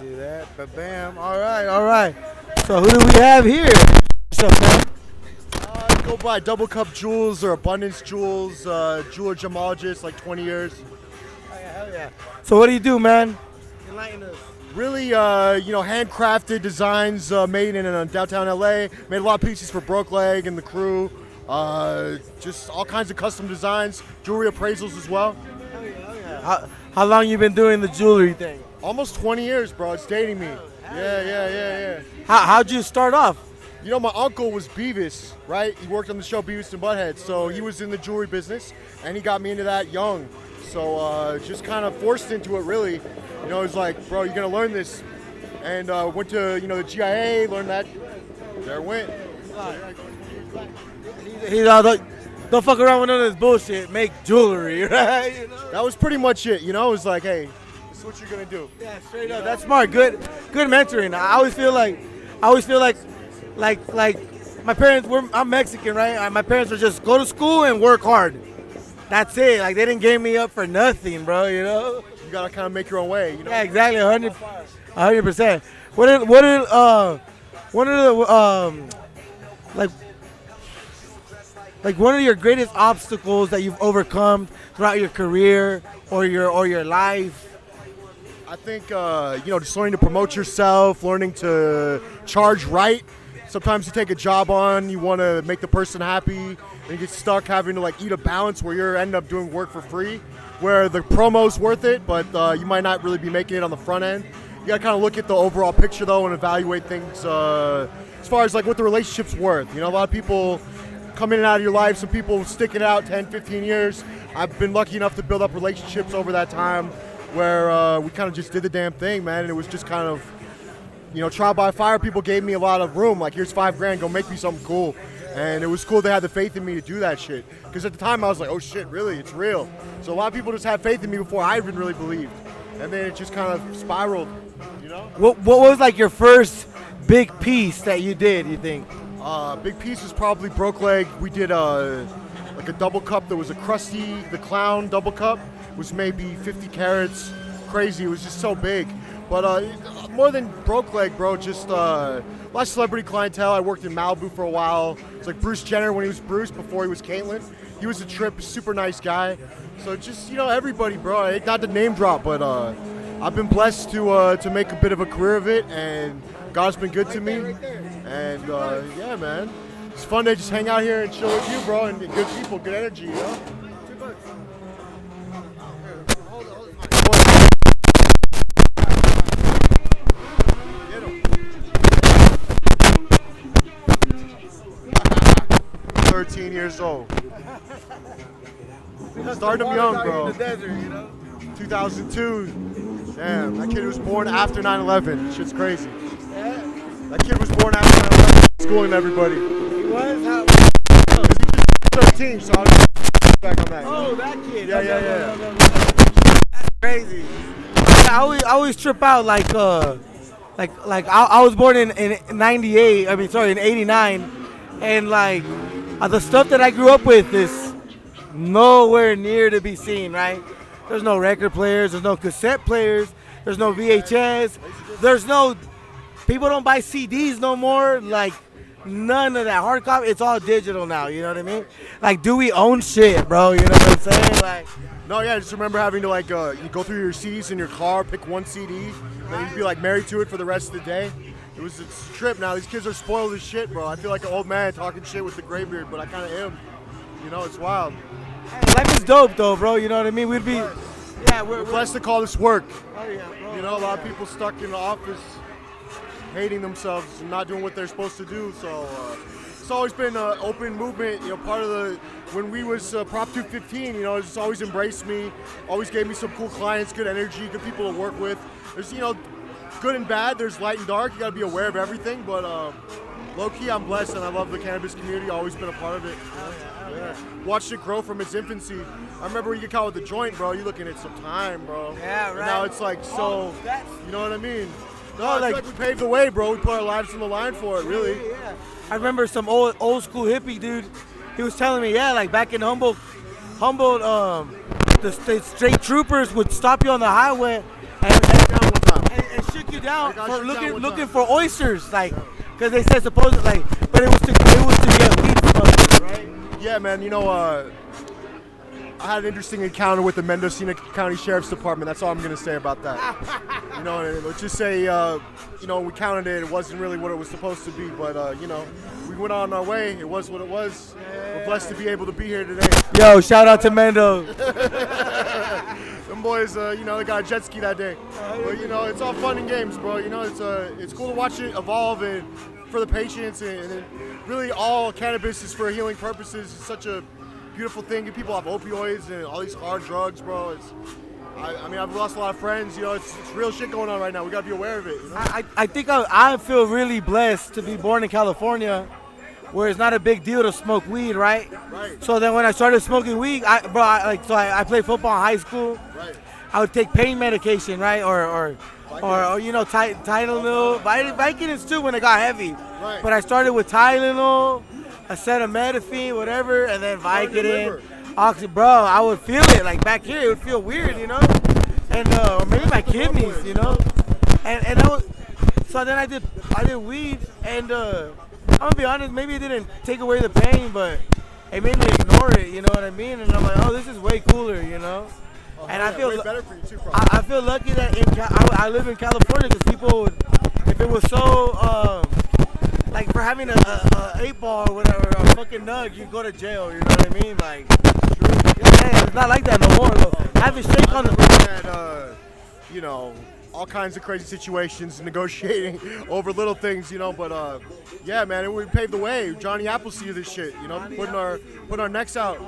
see that. But bam. All right, all right. So who do we have here? What's up, man? Go by Double Cup Jewels or Abundance Jewels, jeweler gemologist, like 20 years. Oh, yeah, hell yeah. So what do you do, man? Enlighten us. Really, handcrafted designs made in downtown LA. Made a lot of pieces for Broke Leg and the crew. Just all kinds of custom designs, jewelry appraisals as well. Hell yeah, hell yeah. How long you been doing the jewelry thing? Almost 20 years, bro. It's dating me. Yeah. How'd you start off? You know, my uncle was Bevis, right? He worked on the show Bevis and Butthead, so he was in the jewelry business, and he got me into that young. So just kind of forced into it, really. You know, it's like, bro, you're gonna learn this, and went to the GIA, learned that. There it went. Don't fuck around with none of this bullshit. Make jewelry, right? You know? That was pretty much it. You know, it was like, hey, this is what you're gonna do. Yeah, straight up. That's smart. Good mentoring. I always feel like my parents. I'm Mexican, right? My parents were just go to school and work hard. That's it. Like they didn't give me up for nothing, bro. You know. You gotta kind of make your own way. You know. Yeah, exactly. 100%. What are the like one of your greatest obstacles that you've overcome throughout your career or your life? I think just learning to promote yourself, learning to charge right. Sometimes you take a job on, you want to make the person happy, and you get stuck having to eat a balance where you're ending up doing work for free, where the promo's worth it, but you might not really be making it on the front end. You gotta kind of look at the overall picture though and evaluate things as far as what the relationship's worth. You know, a lot of people come in and out of your life. Some people stick it out 10, 15 years. I've been lucky enough to build up relationships over that time where we kind of just did the damn thing, man, and it was just kind of, trial by fire. People gave me a lot of room, like, here's $5,000, go make me something cool. And it was cool they had the faith in me to do that shit. Because at the time I was like, oh shit, really, it's real. So a lot of people just had faith in me before I even really believed. And then it just kind of spiraled, you know? What was your first big piece that you did, you think? Big piece was probably Broke Leg. We did a double cup that was a Krusty the Clown double cup. It was maybe 50 carats. Crazy, it was just so big. But more than Broke Leg, bro, just a lot of celebrity clientele. I worked in Malibu for a while. It's like Bruce Jenner when he was Bruce, before he was Caitlyn. He was a trip, super nice guy. So just, everybody, bro. Not to name drop, but I've been blessed to make a bit of a career of it, and God's been good to me. And yeah, man, it's fun to just hang out here and chill with you, bro, and good people, good energy, you know? Get him. 13 years old. Started him young, bro. 2002. Damn, that kid was born after 9/11. Shit's crazy. That kid was born after 9/11, schooling everybody. He was? How? Because he was 13, so I was back on that. Oh, that kid. Yeah. That's crazy. I always trip out I was born in 98. I mean, sorry, in 89, and the stuff that I grew up with is nowhere near to be seen. Right? There's no record players. There's no cassette players. There's no VHS. There's no. People don't buy CDs no more. None of that hard copy. It's all digital now. You know what I mean? Do we own shit, bro? You know what I'm saying? No, yeah. I just remember having to you go through your CDs in your car, pick one CD, and you'd be married to it for the rest of the day. It's a trip now. These kids are spoiled as shit, bro. I feel like an old man talking shit with the gray beard, but I kind of am. You know, it's wild. Hey, life is dope, though, bro. You know what I mean? We'd be, we're blessed to call this work. Oh yeah, bro. You know, a lot of people stuck in the office, hating themselves and not doing what they're supposed to do. So it's always been an open movement. Part of when we was Prop 215, it's always embraced me, always gave me some cool clients, good energy, good people to work with. There's, good and bad. There's light and dark. You got to be aware of everything. But low-key, I'm blessed, and I love the cannabis community. Always been a part of it. Yeah. Watched it grow from its infancy. I remember when you get caught with the joint, bro. You're looking at some time, bro. Yeah, right. And now it's you know what I mean? No, I feel like we paved the way, bro. We put our lives on the line for it, really. Yeah. I remember some old school hippie dude. He was telling me, back in Humboldt, the state troopers would stop you on the highway and shoot you down got for shut down one looking time. for oysters, like, because they said supposedly, like, but it was to get weed smugglers, right? Yeah, man. You know, I had an interesting encounter with the Mendocino County Sheriff's Department. That's all I'm gonna say about that. You know, and let's just say, you know, we counted it. It wasn't really what it was supposed to be, but you know, we went on our way. It was what it was. We're blessed to be able to be here today. Yo, shout out to Mendo. Them boys, you know, they got a jet ski that day. But you know, it's all fun and games, bro. You know, it's cool to watch it evolve and for the patients and really all cannabis is for healing purposes. It's such a beautiful thing. People have opioids and all these hard drugs, bro. I mean, I've lost a lot of friends. You know, it's real shit going on right now. We gotta be aware of it. You know? I think I feel really blessed to be born in California, where it's not a big deal to smoke weed, right? Right. So then when I started smoking weed, I played football in high school. Right. I would take pain medication, right, or you know, Tylenol, Vicodins too when it got heavy. Right. But I started with Tylenol, acetaminophen, whatever, and then Vicodin, Oxy. Bro, I would feel it like back here. It would feel weird, you know, and or maybe my kidneys, you know, and that was. So then I did weed, and I'm gonna be honest, maybe it didn't take away the pain, but it made me ignore it. You know what I mean? And I'm like, oh, this is way cooler, you know. And I feel way better for you too, probably. I feel lucky that I live in California because people would, if it was so like for having a 8-ball or whatever, or a fucking nug, you go to jail. You know what I mean? Like, yeah, it's not like that no more. Though. Having shake on the Had, you know, all kinds of crazy situations, negotiating over little things, you know. But yeah, man, it would pave the way. Johnny Appleseed, this shit, you know, putting our necks out,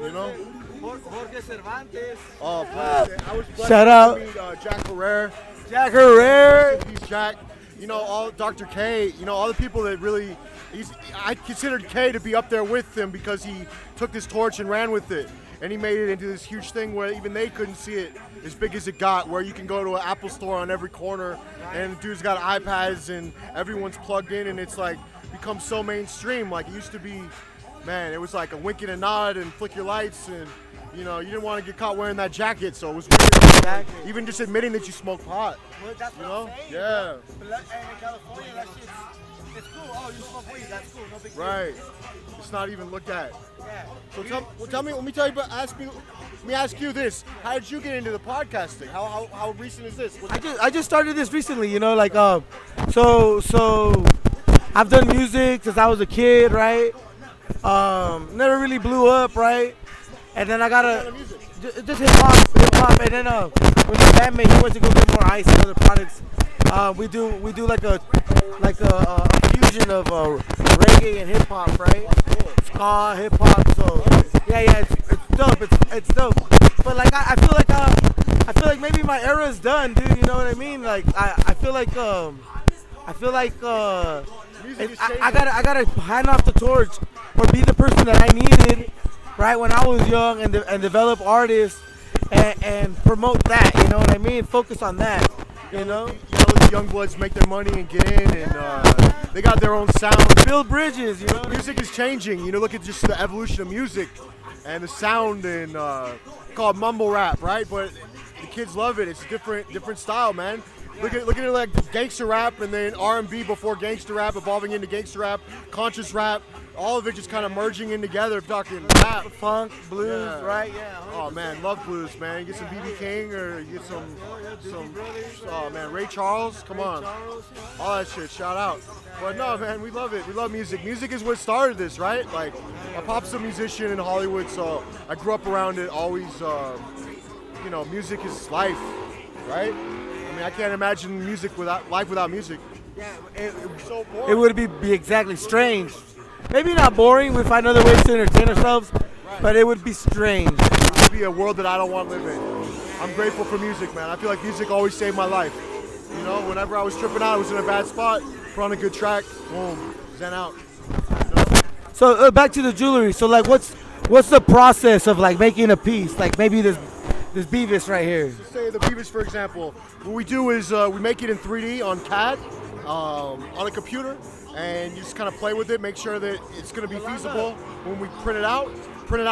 you know. Jorge Cervantes. Oh, I was blessed Shout to out. meet Jack Herrera. Jack Herrera. He's Jack. You know, all Dr. K. You know, all the people that really. I considered K to be up there with him because he took this torch and ran with it, and he made it into this huge thing where even they couldn't see it as big as it got. Where you can go to an Apple store on every corner, and the dude's got iPads and everyone's plugged in, and it's like become so mainstream. Like it used to be, man. It was like a wink and a nod and flick your lights and. You know, you didn't want to get caught wearing that jacket, so it was weird. Exactly. Even just admitting that you smoke pot. Well, that's You what know? I'm saying. Yeah. But and in California, that shit's it's cool. Oh, you smoke weed, that's cool. No big deal. Right. It's not even looked at. Yeah. So tell me, let me ask you this. How did you get into the podcasting? How recent is this? I just started this recently, you know, like so I've done music since I was a kid, right? Never really blew up, right? And then I got just hip hop, and then with my bandmate, he went to go get more ice and other products. We do like a fusion of reggae and hip hop, right? Ska, hip hop. So yeah, it's dope. It's dope. But like I feel like maybe my era is done, dude. You know what I mean? Like I feel like I gotta hand off the torch or be the person that I needed. Right when I was young and develop artists and promote that, you know what I mean? Focus on that, you know? You know, the young bloods make their money and get in, and they got their own sound. Build bridges, you know? Music is changing. You know, look at just the evolution of music and the sound and called mumble rap, right? But the kids love it. It's a different style, man. Look at it like gangster rap and then R&B before gangster rap, evolving into gangster rap, conscious rap. All of it just kind of merging in together, talking rap, funk, blues, Yeah. right? Yeah. 100%. Oh man, love blues, man. You get some BB King or you get some oh man, Ray Charles. Come on, all that shit. Shout out. But no, man, we love it. We love music. Music is what started this, right? Like, my pop's a musician in Hollywood, so I grew up around it. Always, you know, music is life, right? I mean, I can't imagine life without music. Yeah, So boring. it would be exactly strange. Maybe not boring. We find other ways to entertain ourselves, but it would be strange. It would be a world that I don't want to live in. I'm grateful for music, man. I feel like music always saved my life. You know, whenever I was tripping out, I was in a bad spot, put on a good track, boom, zen out. You know? So back to the jewelry. So like, what's the process of like making a piece? Like maybe this Bevis right here. Say the Bevis, for example. What we do is we make it in 3D on CAD, on a computer, and you just kind of play with it, make sure that it's going to be feasible when we print it out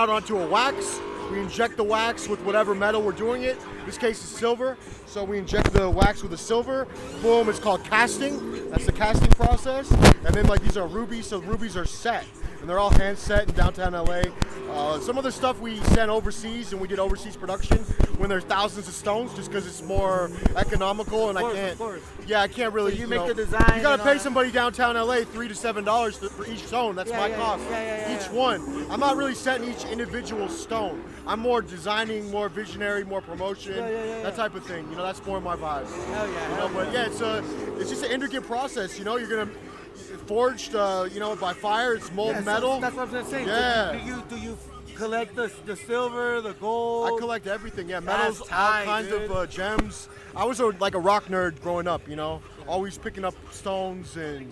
onto a wax, We inject the wax with whatever metal we're doing it. In this case, it's silver. So we inject the wax with the silver. Boom, it's called casting. That's the casting process. And then like these are rubies, so rubies are set. And they're all hand set in downtown LA. Some of the stuff we send overseas, and we did overseas production when there's thousands of stones, just because it's more economical, and I can't. Yeah, I can't really. So you make the design. You gotta pay somebody downtown LA $3 to $7 for each stone. That's my cost. Each one. I'm not really setting each individual stone. I'm more designing, more visionary, more promotion, that type of thing. You know, that's more my vibe. Hell yeah. You know, but yeah, it's just an intricate process. You know, you're gonna. Forged, you know, by fire. It's molten metal. That's what I'm saying. Yeah. Do you collect the silver, the gold? I collect everything. Yeah, metals, all kinds of gems. I was like a rock nerd growing up. You know, always picking up stones, and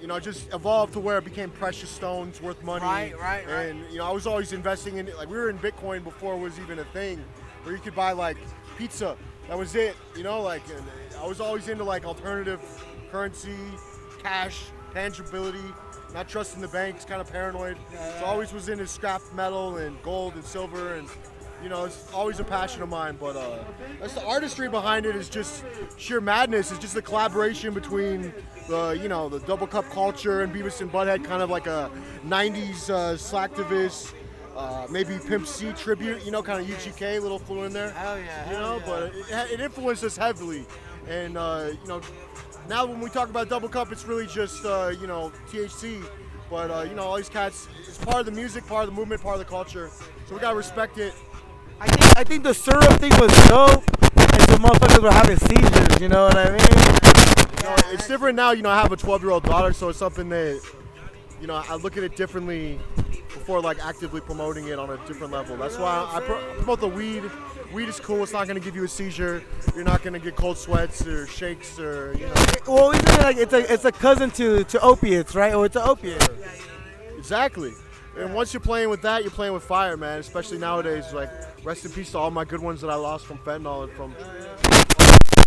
you know, just evolved to where it became precious stones worth money. Right. And you know, I was always investing in it. Like we were in Bitcoin before it was even a thing, where you could buy like pizza. That was it. You know, like I was always into like alternative currency, cash. Tangibility, not trusting the banks, kind of paranoid. So always was into scrap metal and gold and silver, and you know, it's always a passion of mine. But that's the artistry behind it is just sheer madness. It's just the collaboration between the double cup culture and Bevis and Butthead, kind of like a '90s slacktivist, maybe Pimp C tribute. You know, kind of UGK, little flew in there. Hell yeah. You know, but it influenced us heavily, and you know. Now when we talk about double cup, it's really just THC, but all these cats, it's part of the music, part of the movement, part of the culture. So we gotta respect it. I think the syrup thing was dope, and some motherfuckers were having seizures. You know what I mean? It's different now. You know, I have a 12-year-old daughter, so it's something that I look at it differently before like actively promoting it on a different level. That's why I promote the weed. Weed is cool. It's not going to give you a seizure. You're not going to get cold sweats or shakes or Well, isn't it like it's a cousin to opiates, right? Or it's an opiate. Exactly. And once you're playing with that, you're playing with fire, man. Especially nowadays. Like, rest in peace to all my good ones that I lost from fentanyl and from.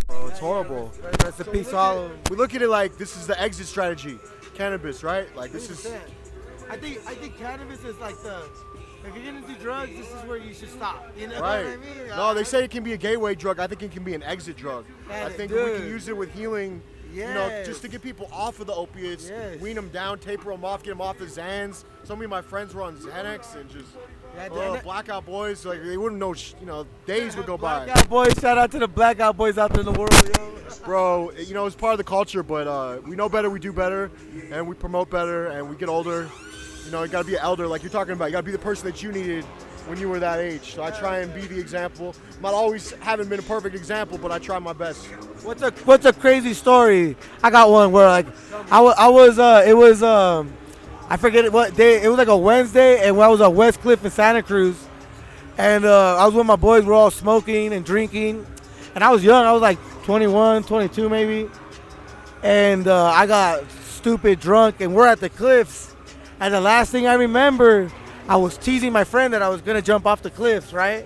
Bro, it's horrible. Rest in peace to all of them. We look at it like this is the exit strategy. Cannabis, right? Like this is. I think cannabis is like if you're gonna do drugs, this is where you should stop. You know right. what I mean? No, they say it can be a gateway drug. I think it can be an exit drug. I think we can use it with healing. Yes. Just to get people off of the opiates, wean them down, taper them off, get them off the Xans. So many of my friends were on Xanax and just blackout boys. Like they wouldn't know. Days would go by. Blackout boys, shout out to the blackout boys out there in the world, yo. Bro, it's part of the culture, but we know better, we do better, and we promote better, and we get older. You gotta be an elder, like you're talking about. You gotta be the person that you needed when you were that age. So I try and be the example. Haven't been a perfect example, but I try my best. What's a crazy story? I got one where like I forget what day. It was like a Wednesday, and I was on West Cliff in Santa Cruz, and I was with my boys. We're all smoking and drinking, and I was young. I was like 21, 22 maybe, and I got stupid drunk, and we're at the cliffs. And the last thing I remember, I was teasing my friend that I was gonna jump off the cliffs, right?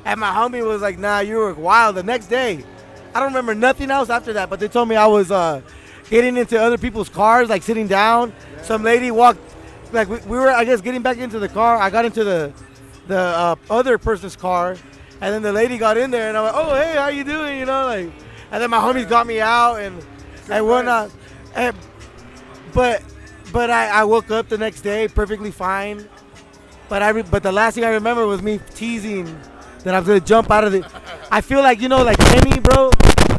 And my homie was like, "Nah, you were wild." The next day, I don't remember nothing else after that. But they told me I was getting into other people's cars, like sitting down. Yeah. Some lady walked, like we were, I guess, getting back into the car. I got into the other person's car, and then the lady got in there, and I went, "Oh, hey, how you doing?" And then my homies got me out and whatnot. But I woke up the next day perfectly fine. But the last thing I remember was me teasing that I was gonna jump out of the. I feel like like Kenny, bro.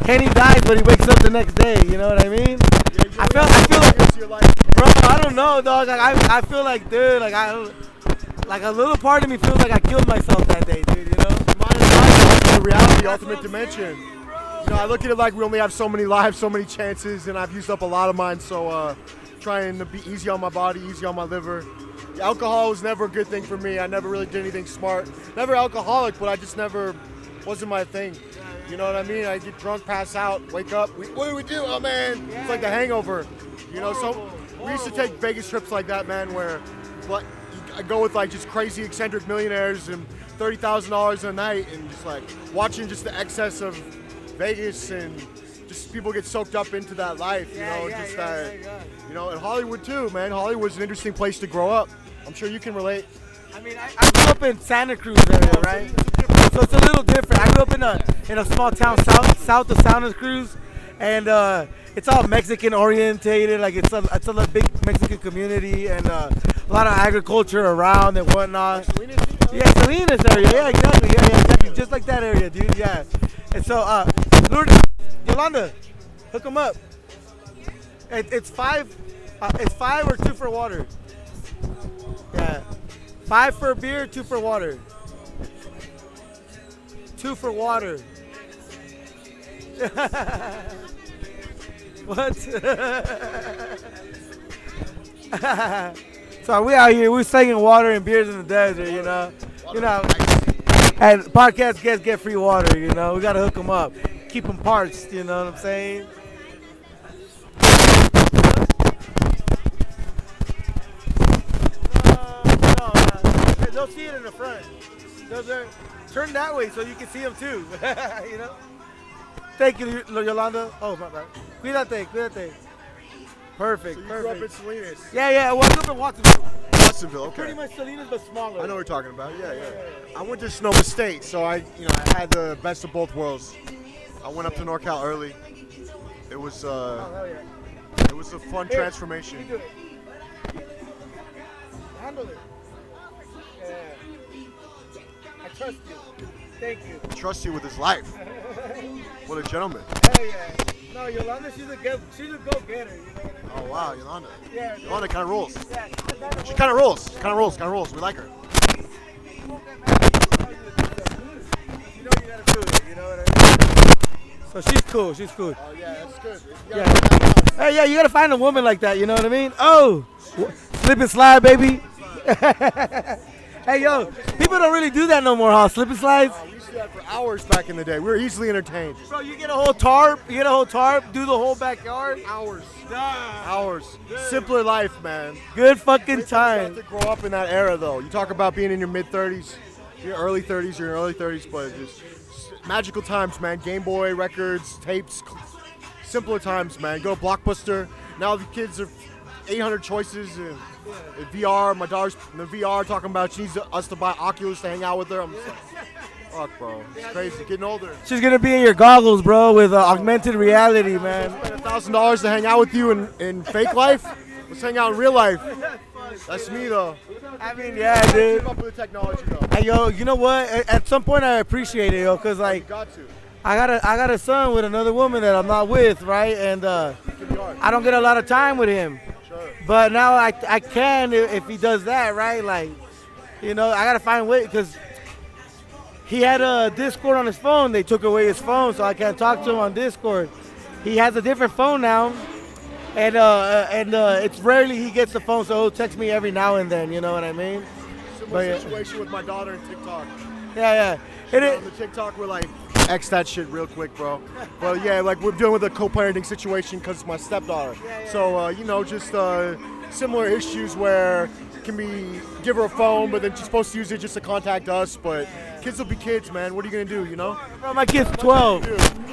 Kenny dies, but he wakes up the next day. You know what I mean? Yeah, I feel like, bro. I don't know, dog. Like I feel like, dude. Like a little part of me feels like I killed myself that day, dude. The reality, ultimate dimension. I look at it like we only have so many lives, so many chances, and I've used up a lot of mine. So. Trying to be easy on my body, easy on my liver. Alcohol was never a good thing for me. I never really did anything smart. Never alcoholic, but I just never wasn't my thing. You know what I mean? I get drunk, pass out, wake up. What do we do? Oh man, it's like the hangover. So we used to take Vegas trips like that, man, where I go with like just crazy eccentric millionaires and $30,000 a night, and just like watching just the excess of Vegas and. Just people get soaked up into that life, and Hollywood too, man. Hollywood's an interesting place to grow up. I'm sure you can relate. I mean, I grew up in Santa Cruz area, right? So it's a little different. I grew up in a small town south of Santa Cruz, and it's all Mexican orientated. Like it's a big Mexican community and a lot of agriculture around and whatnot. Yeah, Salinas area. Yeah, exactly. Yeah, exactly. Just like that area, dude. Yeah. And so, Lourdes, Yolanda, hook them up. It's five. It's 5 or 2 for water. Yeah. 5 for beer, 2 for water. 2 for water. What? So we out here, we're slinging water and beers in the desert, you know. And podcast guests get free water, you know. We gotta hook them up, keep them parched, you know what I'm saying? They'll see it in the front. Turn that way so you can see them too. You know. Thank you, Yolanda. Oh my bad. Cuídate. Perfect. So you grew up in Salinas. Yeah. Well, I grew up in Watsonville. Watsonville, okay. Pretty much Salinas, but smaller. I know what you're talking about. Yeah. I went to Sonoma State, so I had the best of both worlds. I went up to NorCal early. It was it was a fun transformation. You do it. Handle it. Yeah. I trust you. Thank you. Trust you with his life. What a gentleman. Hell yeah. No, Yolanda, she's a go-getter. You know what I mean? Oh wow, Yolanda. Yeah. Yolanda kind of rules. Yeah. She kind of rolls. We like her. You know you gotta do it. You know what I mean? So she's cool. Oh yeah, that's good. Yeah. Hey, yeah, you gotta find a woman like that. You know what I mean? Oh, slip and slide, baby. Hey, yo, people don't really do that no more, huh? Slip and slides. We used to do that for hours back in the day. We were easily entertained. Bro, you get a whole tarp, do the whole backyard. Hours. Nah. Hours. Simpler life, man. Good fucking You time. have to grow up in that era, though. You talk about being in your mid-30s, your early 30s, but just magical times, man. Game Boy records, tapes, simpler times, man. Go to Blockbuster. Now the kids are 800 choices and VR. My daughter's in the VR talking about she needs us to buy Oculus to hang out with her. I'm just like, fuck, bro. It's crazy. Getting older. She's gonna be in your goggles, bro, with augmented reality, man. Spend $1,000 to hang out with you in fake life. Let's hang out in real life. That's me, though. I mean, yeah, dude. Keep up with the technology, though. Hey, yo, you know what? At some point, I appreciate it, yo, cause like You got to. I got a son with another woman that I'm not with, right? And I don't get a lot of time with him. Sure. But now I can if he does that, right? Like, you know, I gotta find a way because he had a Discord on his phone. They took away his phone, so I can't talk to him on Discord. He has a different phone now, and it's rarely he gets the phone, so he'll text me every now and then. You know what I mean? Similar situation with my daughter in TikTok. Yeah. On the TikTok, we're like, X that shit real quick, bro. But yeah, like we're dealing with a co-parenting situation because it's my stepdaughter. So, just similar issues where it can be give her a phone, but then she's supposed to use it just to contact us. But kids will be kids, man. What are you gonna do, you know? Bro, my kid's 12.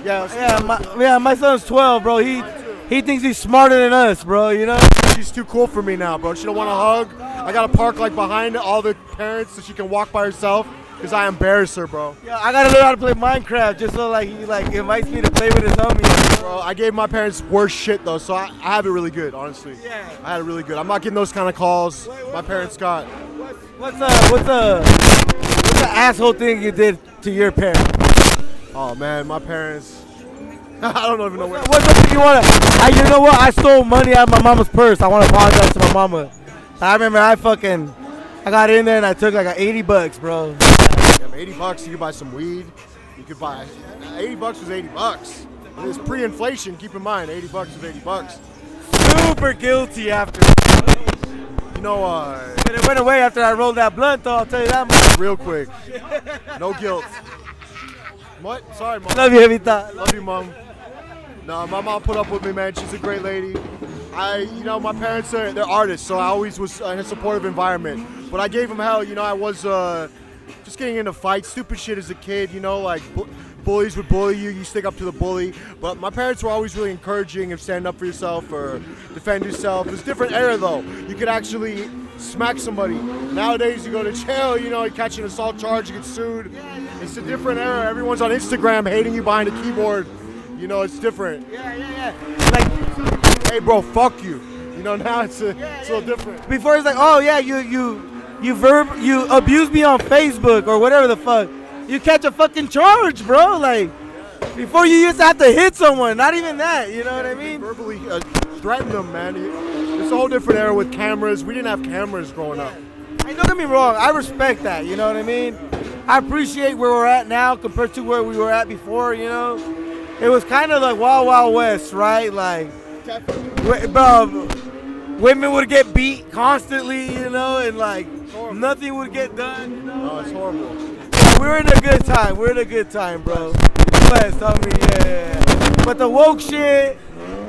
Yeah, My son's 12, bro. He thinks he's smarter than us, bro. You know? she's too cool for me now, bro. She don't want to hug. I gotta park like behind all the parents so she can walk by herself. Because I embarrass her, bro. Yeah, I gotta learn how to play Minecraft just so like he like invites me to play with his homies. Bro, I gave my parents worse shit though, so I have it really good, honestly. Yeah. I had it really good. I'm not getting those kind of calls my parents got. What's the asshole thing you did to your parents? Oh man, my parents. I don't even know what. What's the thing you wanna? You know what? I stole money out of my mama's purse. I wanna apologize to my mama. I remember I got in there and I took like $80, bro. Yeah, $80, you could buy some weed. You could buy. $80 was $80. It was pre-inflation. Keep in mind, $80 was $80. Super guilty after. You know, But it went away after I rolled that blunt, though. I'll tell you that much. real quick. No guilt. What? Sorry, mom. Love you, Evita. Love you, mom. No, my mom put up with me, man. She's a great lady. My parents they're artists, so I always was in a supportive environment. But I gave them hell. I was just getting into fights, stupid shit as a kid. Like bullies would bully you, you stick up to the bully. But my parents were always really encouraging of stand up for yourself or defend yourself. It was a different era though. You could actually smack somebody. Nowadays, you go to jail, you know, you catch an assault charge, you get sued. It's a different era. Everyone's on Instagram hating you behind a keyboard. You know, it's different. Yeah. Like, hey, bro, fuck you. You know, now it's a little different. Before it's like, oh yeah, you abuse me on Facebook or whatever the fuck. You catch a fucking charge, bro. Like, before you used to have to hit someone. Not even that. You know what I mean? Verbally threaten them, man. It's a whole different era with cameras. We didn't have cameras growing up. Hey, don't get me wrong. I respect that. You know what I mean? I appreciate where we're at now compared to where we were at before. You know, it was kind of like Wild Wild West, right? Like, bro, women would get beat constantly, you know, and like nothing would get done. You know? Oh, it's horrible. We're in a good time. We're in a good time, bro. Blessed, homie. Yeah. But the woke shit,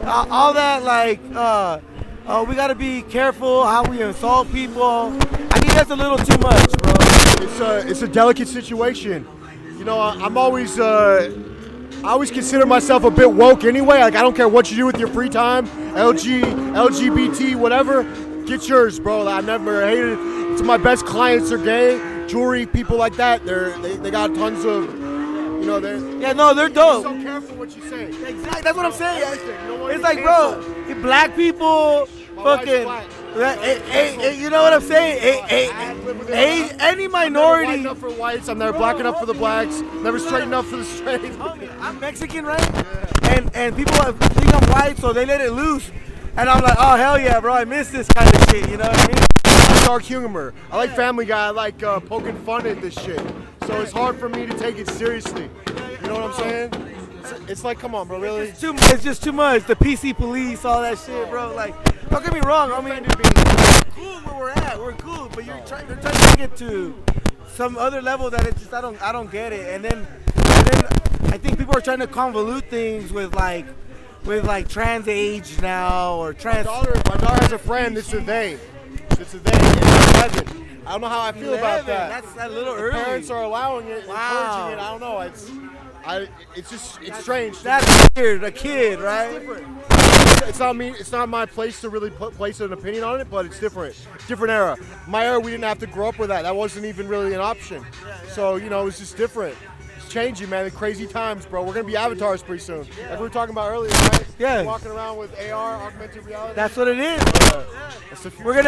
all that, like, we gotta be careful how we insult people. I think that's a little too much, bro. It's a delicate situation. You know, I always consider myself a bit woke anyway. Like, I don't care what you do with your free time, LGBT, whatever. Get yours, bro. I never hated it. Some of my best clients are gay, jewelry, people like that. They got tons of, you know, they're dope. So careful what you say. Exactly, that's what I'm saying. It's like, canceled. bro, black people, fucking, you know what I'm saying? Any minority. I'm never white enough for whites. I'm never black enough for the blacks. Never straight enough for the straight. I'm Mexican, right? Yeah. And people think I'm white, so they let it loose. And I'm like, oh, hell yeah, bro, I miss this kind of shit, you know what I mean? I like dark humor. I like Family Guy. I like poking fun at this shit. So it's hard for me to take it seriously. You know what I'm saying? It's like, come on, bro, really? It's just too much. The PC police, all that shit, bro. Like, don't get me wrong. I mean, we're cool where we're at. We're cool, but they're trying to take it to some other level that it's just I don't get it. And then I think people are trying to convolute things with trans age now or trans. My daughter has a friend. It's a they. It's a they. It's 11. I don't know how I feel about that. That's a little early. Parents are allowing it, encouraging it. I don't know. It's strange. That's weird. A kid, right? It's different. It's not me. It's not my place to really place an opinion on it, but it's different. Different era. My era, we didn't have to grow up with that. That wasn't even really an option. So, you know, it's just different. It's changing, man. The crazy times, bro. We're gonna be avatars pretty soon. Like we were talking about earlier, right? Yeah. Walking around with AR, augmented reality. That's what it is. We're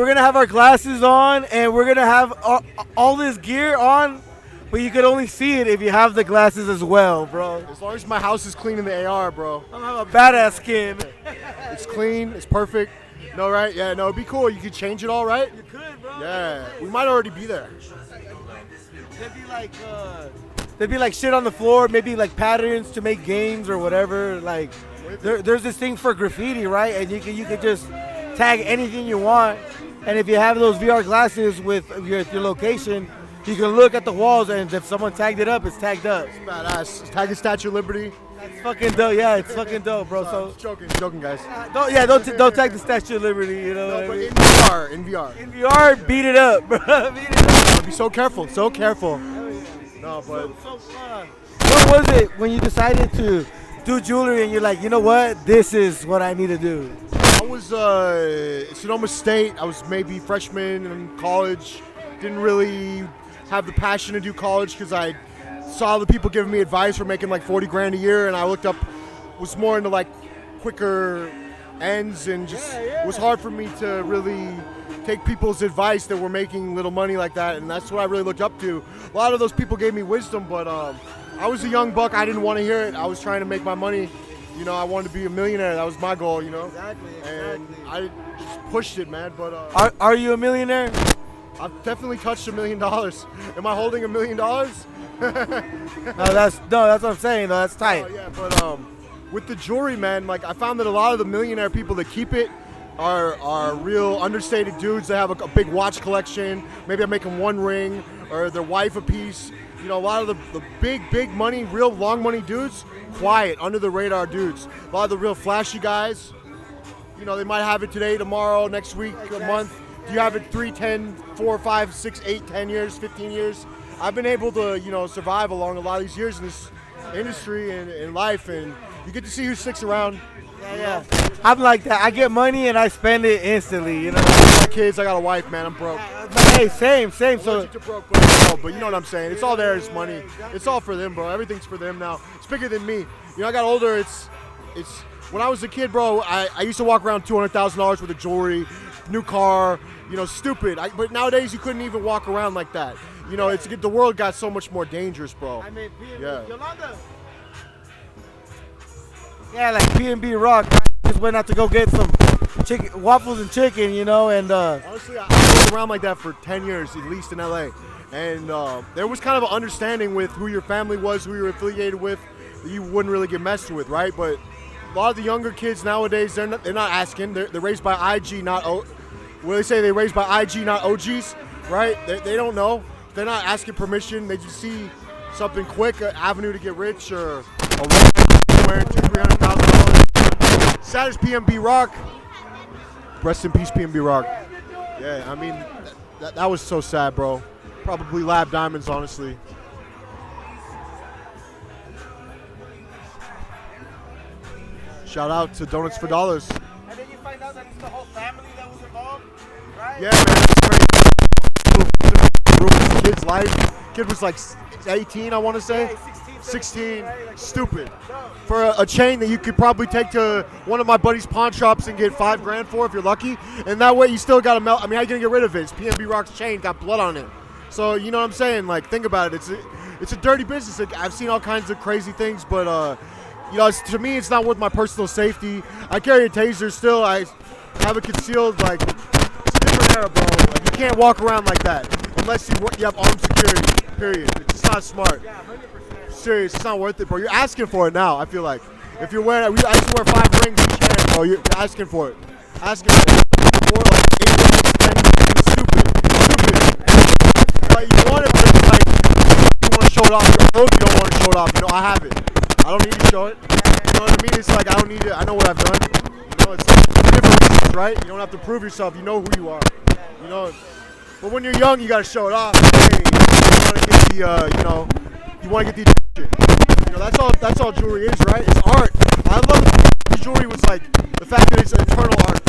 gonna have our glasses on, and we're gonna have all this gear on, but you could only see it if you have the glasses as well, bro. As long as my house is clean in the AR, bro. I'm gonna have a badass skin. It's clean. It's perfect. No, right? Yeah, no, it'd be cool. You could change it all, right? You could, bro. Yeah, we might already be there. There'd be like shit on the floor, maybe like patterns to make games or whatever. Like there's this thing for graffiti, right? And you could just tag anything you want. And if you have those VR glasses with your location, you can look at the walls, and if someone tagged it up, it's tagged up. It's badass. Tag a Statue of Liberty. That's fucking dope. Yeah, it's fucking dope, bro. So joking, guys. Don't tag the Statue of Liberty. You know. No, but in VR, beat it up, bro. Beat it up. Be so careful. So careful. No, but what was it when you decided to do jewelry and you're like, you know what, this is what I need to do? I was Sonoma State. I was maybe freshman in college. Didn't really have the passion to do college because I saw the people giving me advice for making like 40 grand a year, and I looked up, was more into like quicker ends, and just it was hard for me to really take people's advice that were making little money like that, and that's what I really looked up to. A lot of those people gave me wisdom, but I was a young buck. I didn't want to hear it. I was trying to make my money. You know, I wanted to be a millionaire. That was my goal, you know. Exactly. And I just pushed it, man. But are you a millionaire? I've definitely touched $1 million. Am I holding $1 million? No, that's what I'm saying. though. That's tight. Oh, yeah, but with the jewelry, man, like I found that a lot of the millionaire people that keep it are real understated dudes that have a big watch collection. Maybe I make them one ring, or their wife a piece. You know, a lot of the big money, real long money dudes, quiet, under the radar dudes. A lot of the real flashy guys, you know, they might have it today, tomorrow, next week, a month. Do you have it 3, 10, 4, 5, 6, 8, 10 years, 15 years? I've been able to, you know, survive along a lot of these years in this industry and in life, and you get to see who sticks around. Yeah. I'm like that. I get money and I spend it instantly. You know. I got kids, I got a wife, man. I'm broke. Hey, same. I'm So allergic to broke, but you know what I'm saying. It's all there. It's money. It's all for them, bro. Everything's for them now. It's bigger than me. You know, I got older. It's when I was a kid, bro. I used to walk around $200,000 worth of jewelry, new car. You know, stupid. But nowadays you couldn't even walk around like that. You know, the world got so much more dangerous, bro. I mean, Yeah. Yolanda. Yeah, like P&B Rock. I just went out to go get some chicken, waffles and chicken, you know, and Honestly, I walked around like that for 10 years, at least in LA. And there was kind of an understanding with who your family was, who you were affiliated with, that you wouldn't really get messed with, right? But a lot of the younger kids nowadays, they're not asking. They're raised by IG, not what do they say? They're raised by IG, not OGs, right? They don't know. They're not asking permission. They just see something quick, an avenue to get rich, or a wearing $200,000-$300,000. Sad as PNB Rock. Rest in peace, PNB Rock. Yeah, I mean, that was so sad, bro. Probably lab diamonds, honestly. Shout out to Donuts for Dollars. And then you find out that it's the whole family that was involved, right? Yeah, man, it's crazy. Ruined this kid's life. Kid was like 18, I want to say. Yeah, 16. right? Like, Stupid. For a chain that you could probably take to one of my buddy's pawn shops and get $5,000 for if you're lucky. And that way you still got to melt. I mean, how you going to get rid of it? It's PNB Rock's chain, got blood on it. So, you know what I'm saying? Like, think about it. It's a dirty business. Like, I've seen all kinds of crazy things, but, you know, to me, it's not worth my personal safety. I carry a taser still. I have it concealed. Like, it's a different era, bro. Like, you can't walk around like that unless you have armed security, period. It's just not smart. Yeah, 100%. Serious, it's not worth it, bro. You're asking for it now, I feel like. If you're wearing, I used to wear 5 rings each hand, bro. You're asking for it. Asking for it. Before, like, 8 rings, 10 rings, it's stupid. Like, you want it, but it's like, you want to show it off. You're old, you don't want to show it off. You know, I have it. I don't need to show it. You know what I mean? It's like, I don't need it. I know what I've done. You know, it's different reasons, right? You don't have to prove yourself. You know who you are. You know, but when you're young, you got to show it off. Hey, you want to get the, you know, you want to get the attention. You know, that's all jewelry is, right? It's art. I love the jewelry was like the fact that it's eternal art,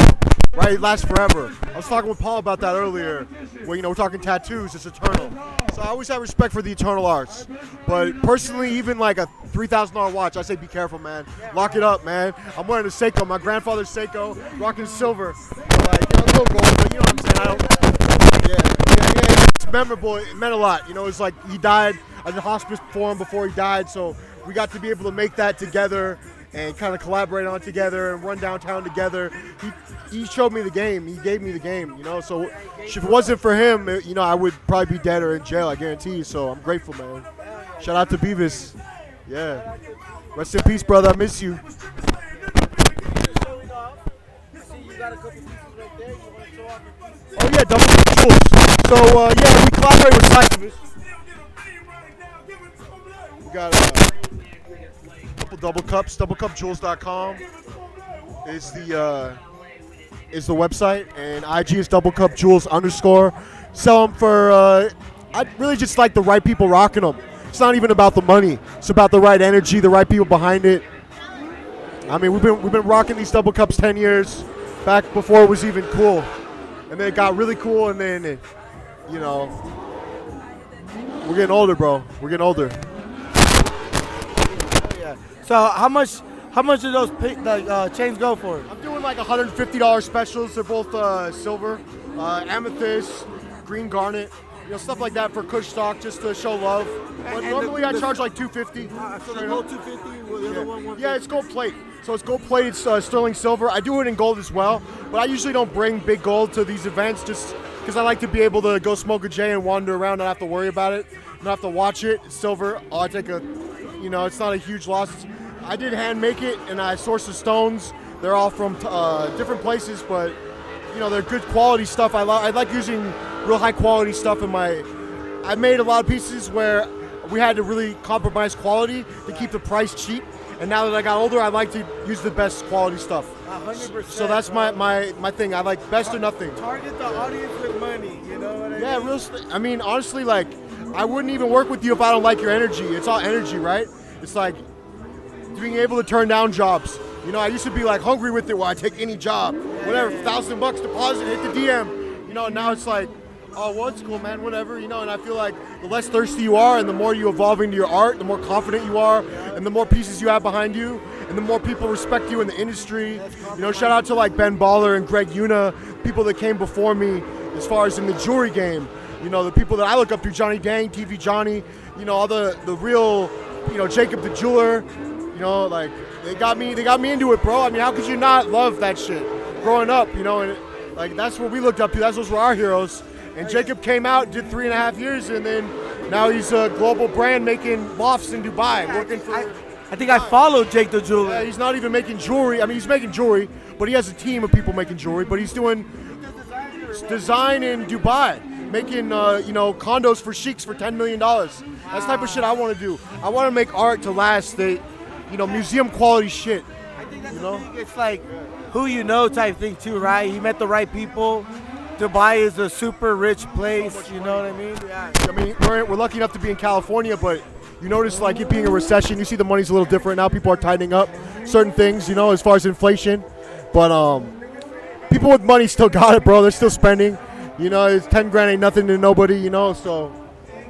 right? It lasts forever. I was talking with Paul about that earlier. Where, you know, we're talking tattoos. It's eternal. So I always have respect for the eternal arts. But personally, even like a $3,000 watch, I say be careful, man. Lock it up, man. I'm wearing a Seiko. My grandfather's Seiko, rocking silver. Like, you know, a little gold, but you know what I'm saying? I don't. Yeah. It's memorable. It meant a lot. You know, it's like he died. I did hospice for him before he died, so we got to be able to make that together and kind of collaborate on it together and run downtown together. He showed me the game. He gave me the game, you know. So if it wasn't for him, you know, I would probably be dead or in jail, I guarantee you. So I'm grateful, man. Shout out to Bevis. Yeah. Rest in peace, brother. I miss you. Oh, yeah, double jewels. So, yeah, we collaborate with Cyclist. We got double cups. Doublecupjewels.com is the website, and IG is doublecupjewels_. Sell them for. I really just like the right people rocking them. It's not even about the money. It's about the right energy, the right people behind it. I mean, we've been rocking these double cups 10 years, back before it was even cool, and then it got really cool, and then you know, we're getting older, bro. We're getting older. So how much do those chains go for? I'm doing like $150 specials. They're both silver, amethyst, green garnet, you know, stuff like that for KushStock, just to show love. But normally I charge like $250. So the gold $250, the other one $150? Yeah, it's gold plate. So it's gold plated sterling silver. I do it in gold as well, but I usually don't bring big gold to these events just because I like to be able to go smoke a J and wander around, not have to worry about it, not have to watch it. It's silver. I take a, you know, it's not a huge loss. I did hand make it, and I sourced the stones. They're all from different places, but you know, they're good quality stuff. I like using real high quality stuff in my. I made a lot of pieces where we had to really compromise quality to keep the price cheap. And now that I got older, I like to use the best quality stuff. 100%. So that's my thing. I like best or nothing. Target the audience with money. You know what I mean? Yeah, I mean, honestly, like, I wouldn't even work with you if I don't like your energy. It's all energy, right? It's like being able to turn down jobs. You know, I used to be like hungry with it. Well, I take any job, whatever, $1,000 deposit, hit the DM. You know, now it's like, oh, well, it's cool, man, whatever, you know, and I feel like the less thirsty you are and the more you evolve into your art, the more confident you are, and the more pieces you have behind you, and the more people respect you in the industry. You know, shout out to like Ben Baller and Greg Una, people that came before me as far as in the jewelry game. You know, the people that I look up to, Johnny Dang, TV Johnny, you know, all the real, you know, Jacob the Jeweler, you know, like, they got me into it, bro. I mean, how could you not love that shit growing up, you know, and like, that's what we looked up to, those were our heroes. And Jacob came out, did 3.5 years, and then now he's a global brand making lofts in Dubai, working for... I think I followed Jake the Jeweler. Yeah, he's not even making jewelry. I mean, he's making jewelry, but he has a team of people making jewelry, but he's doing design in Dubai, making, you know, condos for sheiks for $10 million. That's the type of shit I want to do. I want to make art to last, you know, museum quality shit. I think that's the thing. It's like who you know type thing too, right? He met the right people. Dubai is a super rich place, you know what I mean? Yeah. I mean, we're lucky enough to be in California, but you notice like it being a recession, you see the money's a little different now. People are tightening up certain things, you know, as far as inflation. But people with money still got it, bro. They're still spending. You know, it's 10 grand ain't nothing to nobody, you know, so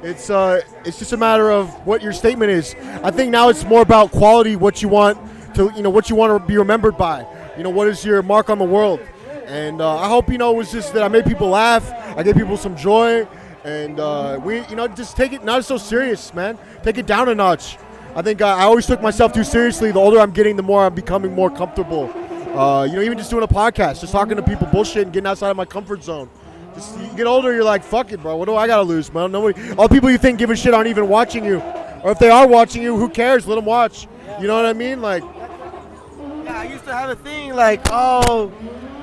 it's just a matter of what your statement is. I think now it's more about quality, what you want to, you know, what you want to be remembered by. You know, what is your mark on the world? And I hope, you know, it was just that I made people laugh, I gave people some joy, and we, you know, just take it not so serious, man. Take it down a notch. I think I always took myself too seriously. The older I'm getting, the more I'm becoming more comfortable. You know, even just doing a podcast, just talking to people, bullshit, and getting outside of my comfort zone. Just, you get older, you're like, fuck it, bro. What do I got to lose, man? Nobody, all the people you think give a shit aren't even watching you. Or if they are watching you, who cares? Let them watch. You know what I mean? Like, yeah, I used to have a thing like, oh,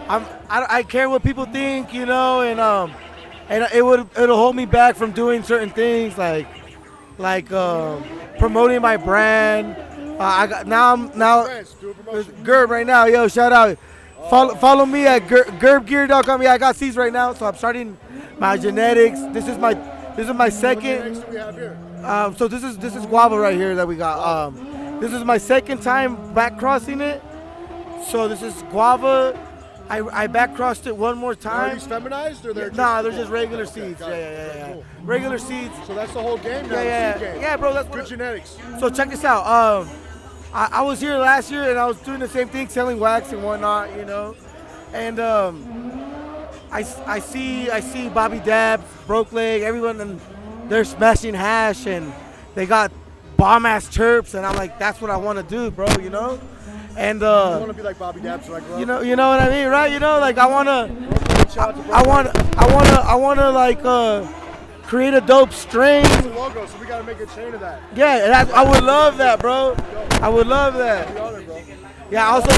I care what people think, you know, and it'll hold me back from doing certain things like promoting my brand. I got now Gerb right now, yo, shout out. Follow me at gerbgear.com. Yeah, I got seeds right now, so I'm starting my genetics. This is my second. So this is guava right here that we got. This is my second time back crossing it. So this is guava. I back crossed it one more time. Are these feminized or they're they're just regular seeds. Yeah. Cool. Regular seeds. So that's the whole game now. Yeah, bro. That's good genetics. So check this out. I was here last year and I was doing the same thing, selling wax and whatnot, you know. And I see Bobby Dabs, Broke Leg, everyone, and they're smashing hash and they got bomb ass chirps, and I'm like, that's what I want to do, bro, you know. And you want to be like Bobby Dabs, like, you know what I mean, right? You know, like I wanna like create a dope strain. It's a logo, so we gotta make a chain of that. Yeah, I would love that, bro. I would love that. Yeah, also,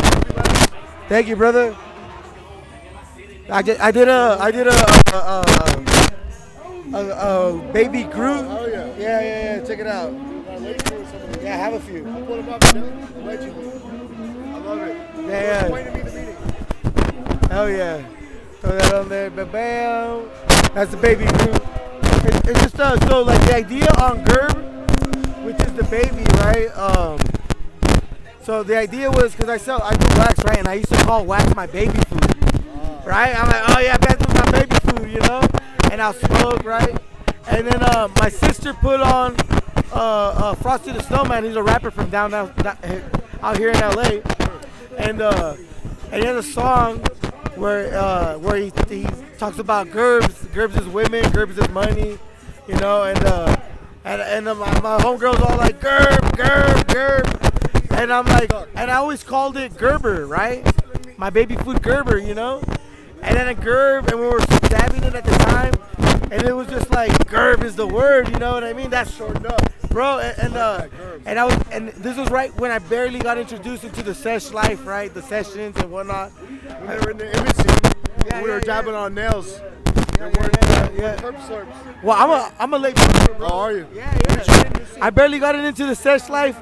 thank you, brother. I did a baby Groot. Oh yeah. Yeah. Check it out. Yeah, I have a few. I'll put them up. Allegedly. I love it. Yeah. Explain to me the meaning. Oh yeah. Throw that on there. Bam. That's the baby Groot. It's just so like the idea on Gerb, which is the baby, right? So the idea was because I do wax, right, and I used to call wax my baby food, right? I'm like, oh yeah, that's my baby food, you know. And I'll smoke, right? And then my sister put on Frosty the Snowman. He's a rapper from down out here in LA, and he has a song where he talks about Gerbs is women, Gerbs is money, you know, and my homegirl's all like Gerb, and I'm like, and I always called it Gerber, right? My baby food Gerber, you know, and then a Gerb, and we were stabbing it at the time, and it was just like Gerb is the word, you know what I mean? That's shortened up, bro, and this was right when I barely got introduced into the sesh life, right? The sessions and whatnot. When they were in the image scene, we were dabbing on nails. Yeah. Well, I'm a late bloomer, bro. Oh, are you? Yeah. I barely got into the sesh life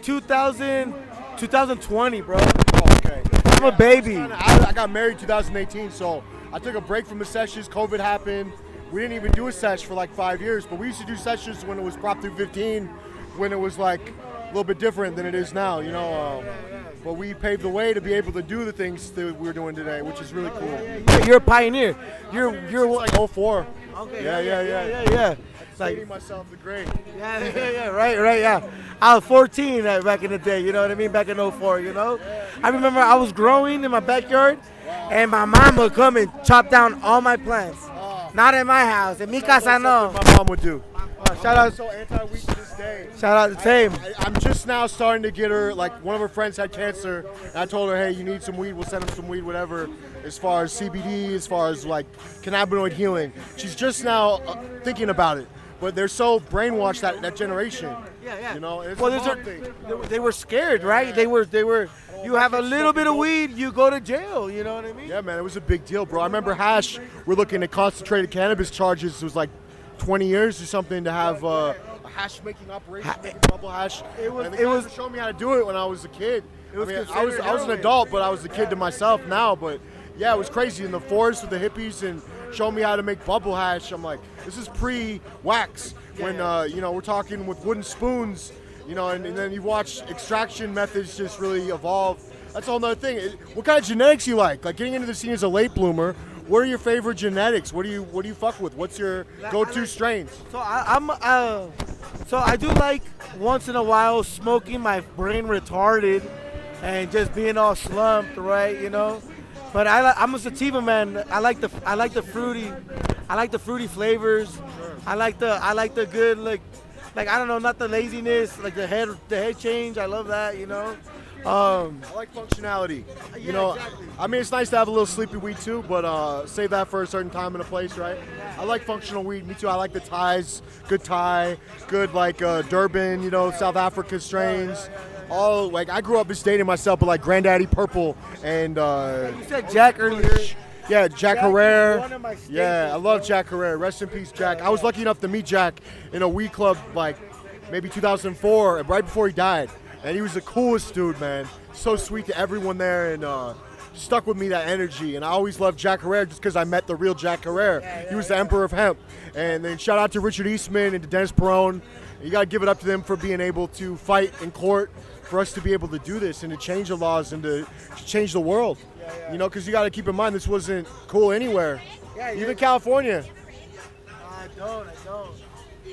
2020, bro. Oh, okay. I'm a baby. I got married 2018, so I took a break from the sessions. COVID happened. We didn't even do a sesh for like 5 years, but we used to do sessions when it was Prop 315, when it was like little bit different than it is now, you know. But we paved the way to be able to do the things that we're doing today, which is really cool. Yeah, you're a pioneer. You're like 04. Okay. Yeah. Like Stating myself the great. Yeah. Right. Yeah. I was 14 back in the day. You know what I mean? Back in 04. You know. I remember I was growing in my backyard, and my mom would come and chop down all my plants. Not in my house. In mi casa, no. My mom would do. Shout out. So anti-weed to this day. Shout out the same. I'm just now starting to get her, like one of her friends had cancer, and I told her, hey, you need some weed, we'll send him some weed, whatever, as far as CBD, as far as like cannabinoid healing. She's just now thinking about it, but they're so brainwashed, that generation. Yeah. You know, it's Well, a mom thing. they were scared, right? They were. You have a little bit of weed, you go to jail. You know what I mean? Yeah, man, it was a big deal, bro. I remember hash, we're looking at concentrated cannabis charges. It was like 20 years or something to have a hash making operation, making bubble hash. It was showing me how to do it when I was a kid. I was an adult, but I was a kid to myself now. But yeah, it was crazy in the forest with the hippies and showing me how to make bubble hash. I'm like, this is pre-wax when you know, we're talking with wooden spoons. You know, and then you watch extraction methods just really evolve. That's a whole nother thing. What kind of genetics you like? Like getting into the scene as a late bloomer. What are your favorite genetics? What do you fuck with? What's your go-to strains? So I do like once in a while smoking my brain retarded and just being all slumped, right? You know. But I'm a sativa man. I like the fruity flavors. Sure. I like the good like I don't know, not the laziness, like the head change. I love that, you know. I like functionality. You know, exactly. I mean, it's nice to have a little sleepy weed too, but save that for a certain time and a place, right? I like functional weed. Me too. I like the Thais, good Thai, good like Durban, you know, South Africa strains. All like I grew up just dating myself, but like Granddaddy Purple and You said Jack earlier. yeah, Jack Herrera. One of my staples, Yeah, I love Jack Herrera. Rest in peace, Jack. I was lucky enough to meet Jack in a weed club like maybe 2004, right before he died. And he was the coolest dude, man. So sweet to everyone there, and stuck with me, that energy. And I always loved Jack Herrera just because I met the real Jack Herrera. He was the emperor of hemp. And then shout out to Richard Eastman and to Dennis Perone. You got to give it up to them for being able to fight in court for us to be able to do this and to change the laws and to change the world. You know, because you got to keep in mind this wasn't cool anywhere. Even California. I don't.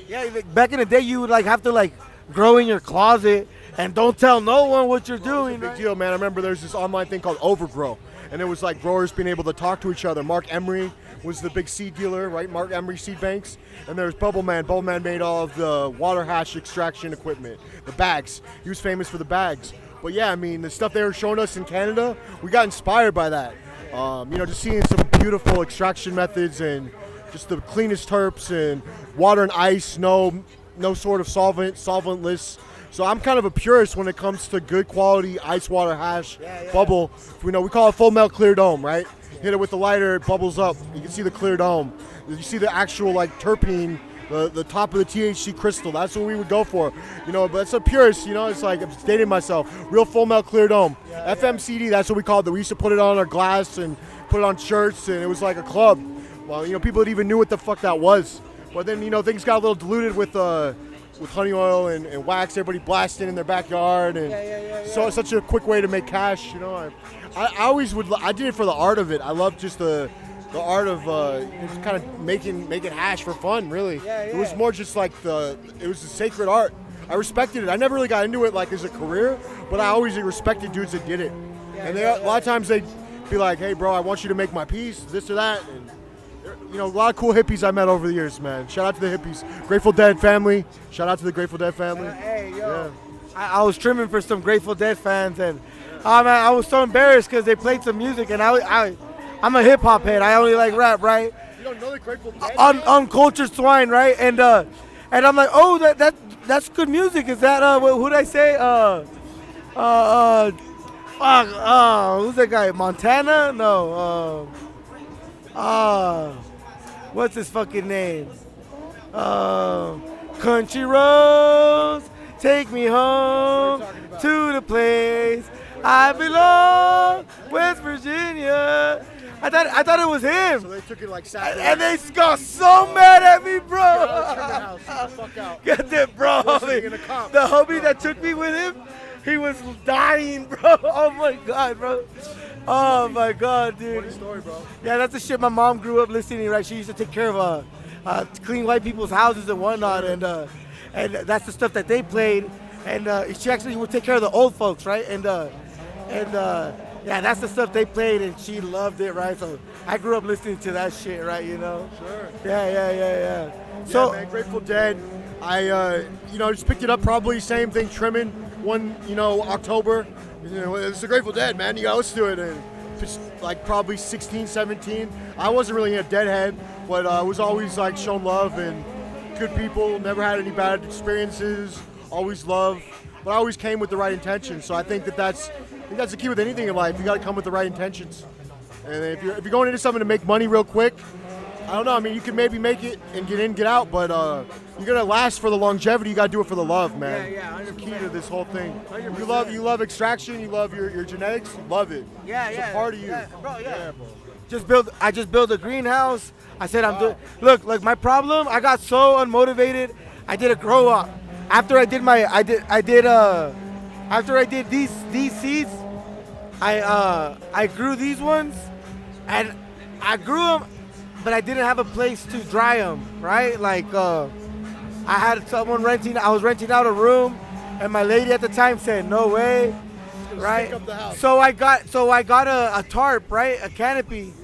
Yeah, back in the day, you would like have to like grow in your closet and don't tell no one what you're doing. Big deal, man. I remember there's this online thing called Overgrow, and it was like growers being able to talk to each other. Mark Emery was the big seed dealer, right? Mark Emery Seed Banks. And there's Bubble Man. Bubble Man made all of the water hash extraction equipment, the bags. He was famous for the bags. But yeah, I mean, the stuff they were showing us in Canada, we got inspired by that. You know, just seeing some beautiful extraction methods and just the cleanest terps and water and ice, no sort of solventless. So I'm kind of a purist when it comes to good quality ice water hash bubble. You know, we call it full melt clear dome, right? Hit it with the lighter, it bubbles up. You can see the clear dome. You see the actual like terpene, the top of the THC crystal. That's what we would go for. You know, but it's a purist, you know, it's like I'm dating myself. Real full melt clear dome. FMCD, that's what we called it. We used to put it on our glass and put it on shirts, and it was like a club. Well, you know, people that even knew what the fuck that was. But then, you know, things got a little diluted with honey oil and wax, everybody blasting in their backyard, and so it's such a quick way to make cash. You know, I always I did it for the art of it. I love just the art of just kind of making hash for fun. Really, it was more just like it was a sacred art. I respected it. I never really got into it like as a career, but I always respected dudes that did it. And a lot of times they'd be like, "Hey, bro, I want you to make my piece, this or that." And, you know, a lot of cool hippies I met over the years, man. Shout out to the hippies. Grateful Dead family. Shout out to the Grateful Dead family. Hey, yo. Yeah. I was trimming for some Grateful Dead fans, and man, I was so embarrassed because they played some music, and I'm a hip-hop head. I only like rap, right? You don't know the Grateful Dead? Uncultured swine, right? And I'm like, oh, that's good music. Is that, who'd I say? Who's that guy? Montana? No. What's his fucking name? Country roads, take me home to the place I belong, West Virginia. I thought it was him. So they took it like Saturday. And they got so mad at me, bro. House. Get the fuck out. Get that, bro. The homie that took me with him, he was dying, bro. Oh my god, bro. Oh my god, dude. Funny story, bro. Yeah, that's the shit my mom grew up listening to, right? She used to take care of clean white people's houses and whatnot, and that's the stuff that they played. And she actually would take care of the old folks, right? And yeah, that's the stuff they played, and she loved it, right? So I grew up listening to that shit, right? You know? Sure. Yeah. So, man, Grateful Dead. I just picked it up, probably same thing, trimming one, October. It's the Grateful Dead, man. You gotta listen to it. And just like probably 16, 17. I wasn't really a Deadhead, but I was always like shown love and good people. Never had any bad experiences. Always love, but I always came with the right intentions. So I think that's the key with anything in life. You got to come with the right intentions. And if you're going into something to make money real quick, I don't know. I mean, you can maybe make it and get in, get out, but you're gonna last for the longevity. You got to do it for the love, man. Yeah, That's the key to this whole thing. 100%. You love extraction. You love your genetics. You love it. Yeah, it's a part of you. Yeah, bro, yeah. Bro. I just built a greenhouse. I said look, my problem, I got so unmotivated. I did a grow up. After I did these seeds, I grew these ones, and I grew them, but I didn't have a place to dry them, right? Like I was renting out a room, and my lady at the time said no way, right? So I got a tarp, right, a canopy,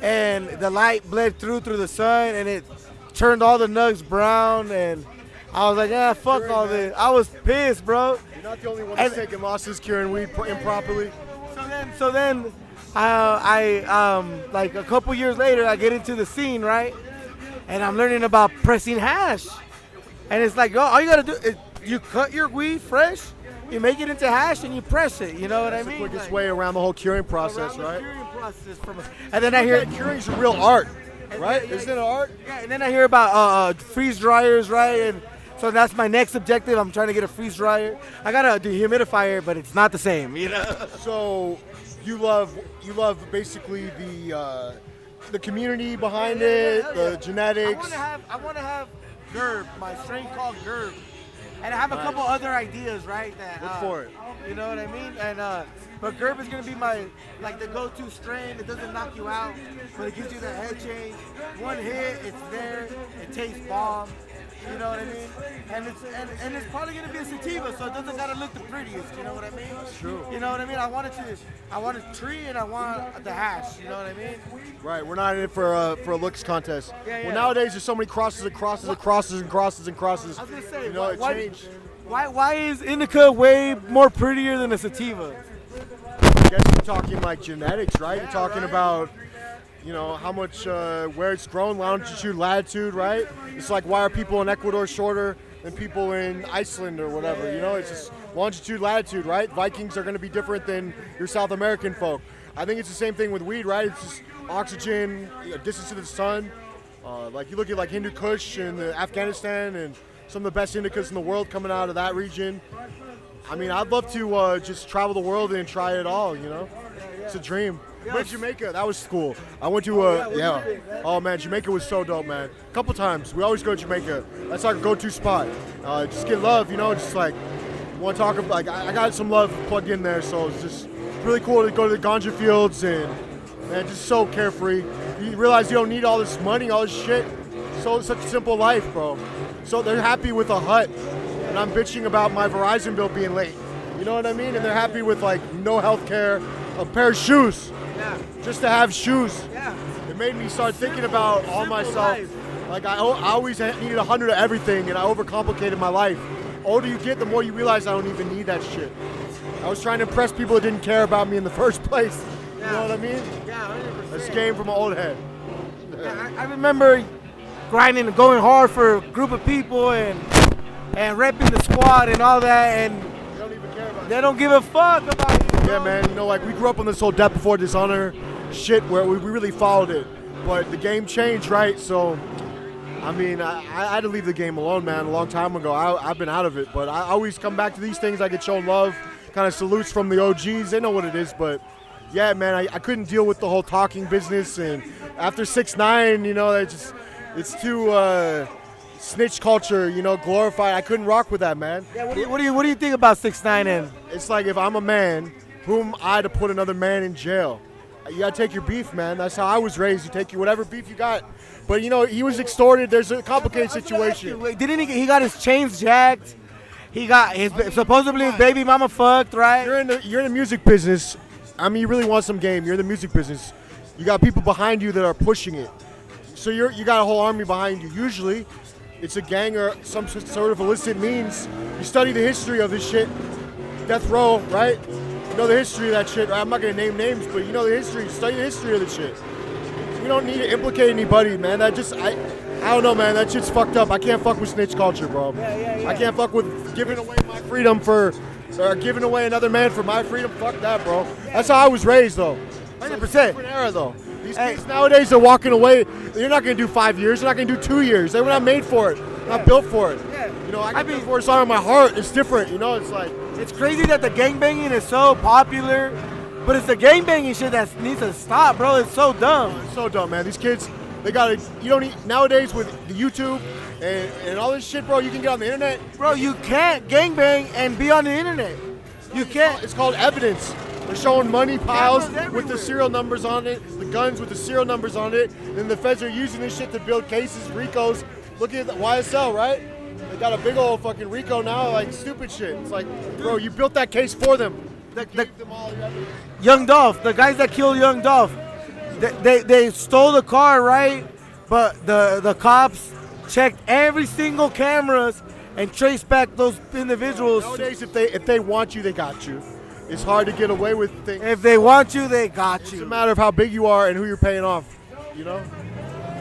and the light bled through the sun, and it turned all the nugs brown, and I was like, fuck all this. I was pissed, bro. You're not the only one that's taking losses, curing weed improperly. So then, like a couple years later, I get into the scene, right? And I'm learning about pressing hash. And it's like, all you gotta do is you cut your weed fresh, you make it into hash, and you press it. You know what I mean? It's the quickest way around the whole curing process, right? And then I hear curing's a real art, right? Isn't it an art? Yeah, and then I hear about freeze dryers, right? And so that's my next objective. I'm trying to get a freeze dryer. I got a dehumidifier, but it's not the same, you know. So you love basically the community behind it, the genetics. I want to have Gerb, my strain called Gerb, and I have a couple other ideas, right? Look for it. You know what I mean? And but Gerb is gonna be the go-to strain. It doesn't knock you out, but it gives you that head change. One hit, it's there. It tastes bomb. You know what I mean? And it's probably gonna be a sativa, so it doesn't gotta look the prettiest. You know what I mean? That's true. You know what I mean? I want a tree and I want the hash. You know what I mean? Right. We're not in it for a looks contest. Yeah. Well, nowadays there's so many crosses. I was gonna say, it changed. Why is indica way more prettier than a sativa? I guess you're talking like genetics, right? Yeah, You're talking right. about, how much, where it's grown, longitude, latitude, right? It's like, why are people in Ecuador shorter than people in Iceland or whatever? It's just longitude, latitude, right? Vikings are going to be different than your South American folk. I think it's the same thing with weed, right? It's just oxygen, distance to the sun. Like you look at like Hindu Kush and Afghanistan and some of the best indicas in the world coming out of that region. I mean, I'd love to just travel the world and try it all, It's a dream. Went to Jamaica, that was cool. I went to, oh man, Jamaica was so dope, man. A couple times, we always go to Jamaica. That's our go-to spot. Just get love, just like, want to talk about, like, I got some love plugged in there, so it's just really cool to go to the ganja fields and, man, just so carefree. You realize you don't need all this money, all this shit. So it's such a simple life, bro. So they're happy with a hut, and I'm bitching about my Verizon bill being late. You know what I mean? And they're happy with like no health care, a pair of shoes. Yeah. Just to have shoes. Yeah. It made me start thinking about all myself. Life. Like I always needed 100 of everything, and I overcomplicated my life. The older you get, the more you realize I don't even need that shit. I was trying to impress people that didn't care about me in the first place. Yeah. You know what I mean? Yeah, 100%. That's game from an old head. Yeah, I remember grinding and going hard for a group of people and repping the squad and all that, and They don't even care about they don't give a fuck about it. Yeah, man. Like we grew up on this whole death before dishonor shit where we really followed it. But the game changed, right? So, I mean, I had to leave the game alone, man, a long time ago. I've been out of it. But I always come back to these things. I get shown love, kind of salutes from the OGs. They know what it is, but yeah, man, I couldn't deal with the whole talking business, and after 6ix9ine, you know, it's too snitch culture, you know, glorified. I couldn't rock with that, man. Yeah, what do you think about 6ix9ine and? It's like if I'm a man, who am I to put another man in jail? You gotta take your beef, man. That's how I was raised. You take whatever beef you got. But you know, he was extorted. There's a complicated situation. Wait, didn't he got his chains jacked? He got supposedly his baby mama fucked, right? You're in the music business. I mean, you really want some game. You're in the music business. You got people behind you that are pushing it. So you got a whole army behind you. Usually, it's a gang or some sort of illicit means. You study the history of this shit. Death row, right? You know the history of that shit. I'm not gonna name names, but you know the history. Study the history of the shit. You don't need to implicate anybody, man. I don't know, man. That shit's fucked up. I can't fuck with snitch culture, bro. Yeah. I can't fuck with giving away my freedom or giving away another man for my freedom. Fuck that, bro. That's how I was raised, though. 100%. Different era, though. These kids nowadays are walking away. You're not gonna do 5 years. You're not gonna do 2 years. They were not made for it. Not built for it. Yeah. You know, I mean, for a song in my heart. It's different. You know, it's like. It's crazy that the gangbanging is so popular, but it's the gangbanging shit that needs to stop, bro. It's so dumb. It's so dumb, man. These kids, they gotta. You don't need nowadays with the YouTube and all this shit, bro. You can get on the internet, bro. You can't gangbang and be on the internet. You can't. It's called evidence. They're showing money piles with the serial numbers on it, the guns with the serial numbers on it, and the feds are using this shit to build cases, RICOs. Look at the YSL, right? They got a big old fucking RICO now, like stupid shit. It's like, bro, you built that case for them. Gave them all your evidence. Young Dolph, the guys that killed Young Dolph, they stole the car, right? But the cops checked every single cameras and traced back those individuals. Nowadays, if they want you, they got you. It's hard to get away with things. If they want you, they got you. It's a matter of how big you are and who you're paying off, you know?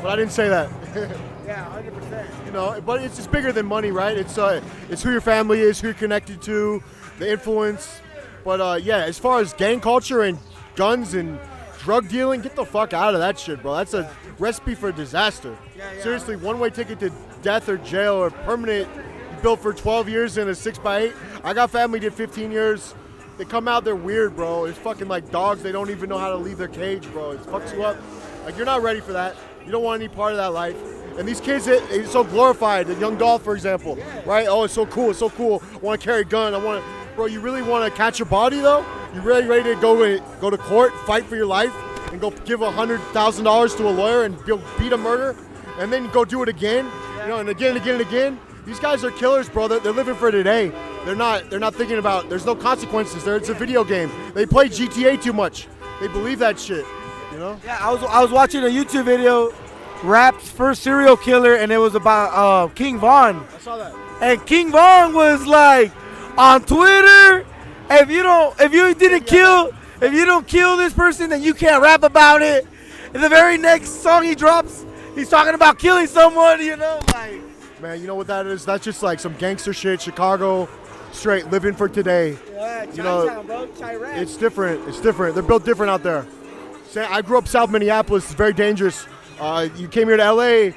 But I didn't say that. Yeah, 100%. You know, but it's just bigger than money, right? It's who your family is, who you're connected to, the influence. But yeah, as far as gang culture and guns and drug dealing, get the fuck out of that shit, bro. That's a recipe for disaster. Yeah. Seriously, one-way ticket to death or jail or permanent. You built for 12 years in a 6x8. I got family did 15 years. They come out, they're weird, bro. It's fucking like dogs. They don't even know how to leave their cage, bro. It fucks you up. Like, you're not ready for that. You don't want any part of that life. And these kids, it's so glorified. The Young Dolph, for example, right? Oh, it's so cool. It's so cool. I want to carry a gun. Bro, you really want to catch a body, though? You really ready to go to court, fight for your life, and go give $100,000 to a lawyer and beat a murder, and then go do it again, you know, and again and again and again? These guys are killers, bro. They're living for today. They're not thinking about. There's no consequences. It's a video game. They play GTA too much. They believe that shit. You know? Yeah, I was watching a YouTube video, Rap's first serial killer, and it was about King Von. I saw that. And King Von was like on Twitter, if you don't kill this person, then you can't rap about it. And the very next song he drops, he's talking about killing someone. You know, like. Man, you know what that is? That's just like some gangster shit, Chicago, straight living for today. Yeah, you know, Chi-town, bro. Chi-rap. It's different. It's different. They're built different out there. I grew up South Minneapolis. It's very dangerous. You came here to LA. I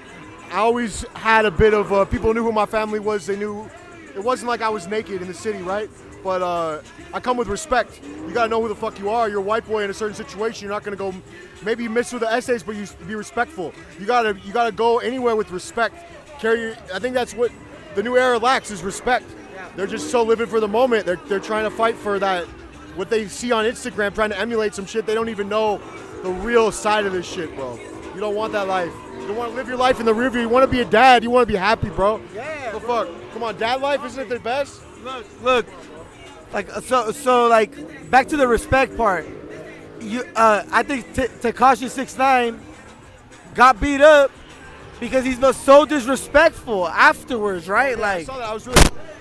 always had a bit of people knew who my family was. They knew it wasn't like I was naked in the city, right? But I come with respect. You gotta know who the fuck you are. You're a white boy in a certain situation. You're not gonna go. Maybe you miss with the essays, but you be respectful. You gotta go anywhere with respect. I think that's what the new era lacks is respect. Yeah. They're just so living for the moment. They're trying to fight for that, what they see on Instagram, trying to emulate some shit. They don't even know the real side of this shit, bro. You don't want that life. You don't want to live your life in the rear view. You want to be a dad. You want to be happy, bro. Yeah. The fuck? Come on, dad life, isn't it the best? Look. Like so like back to the respect part. I think Tekashi 6ix9ine got beat up because he's so disrespectful afterwards, right? Yeah, like, I saw that. I was really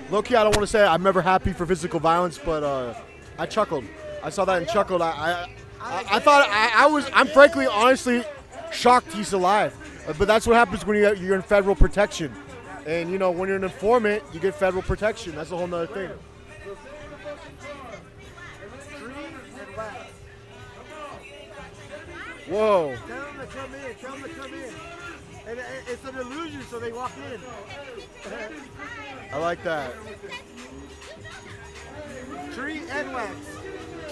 low-key. I don't want to say I'm never happy for physical violence, but I chuckled. I saw that and chuckled. I thought I'm frankly, honestly, shocked he's alive. But that's what happens when you're in federal protection, and you know when you're an informant, you get federal protection. That's a whole nother thing. Whoa. Tell them to come in. And it's an illusion, so they walk in. I like that. Tree and wax.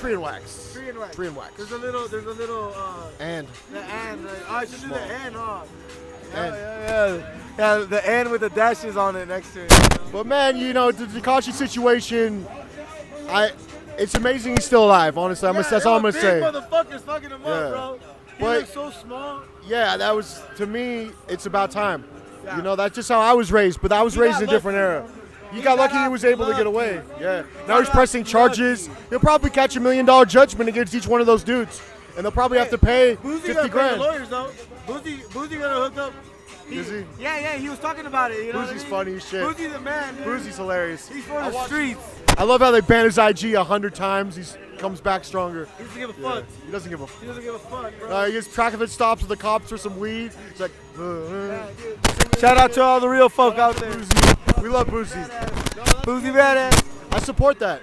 Tree and wax. Tree and wax. Tree and wax. There's a little. And. The and. Like, I should do the and, huh? And. Yeah, the and with the dashes on it next to it. But man, you know, the Tekashi situation, it's amazing he's still alive. Honestly, that's all I'm gonna say. Motherfuckers fucking him up, bro. He But- looks so small. Yeah, that was, to me, it's about time. Yeah. You know, that's just how I was raised, but I was raised in a got different lucky. era. He got lucky he was able to get away. Yeah. Now he's got pressing charges. He'll probably catch $1 million judgment against each one of those dudes. And they'll probably have to pay Boozy 50 gonna pay the grand. lawyers though. Boozy gonna hook up. Is he? Yeah, he was talking about it. You know Boozy's what I mean? funny as shit. Boozy's the man, dude. Boozy's hilarious. He's for the streets. I love how they ban his IG 100 times. He comes back stronger. He doesn't give a fuck. He doesn't give a fuck. He doesn't give a fuck, bro. He gets traffic stops with the cops for some weed. He's like, Yeah, dude. Shout out to all the real folk out there. Boozy. We love Boozy. Boozy badass. I support that.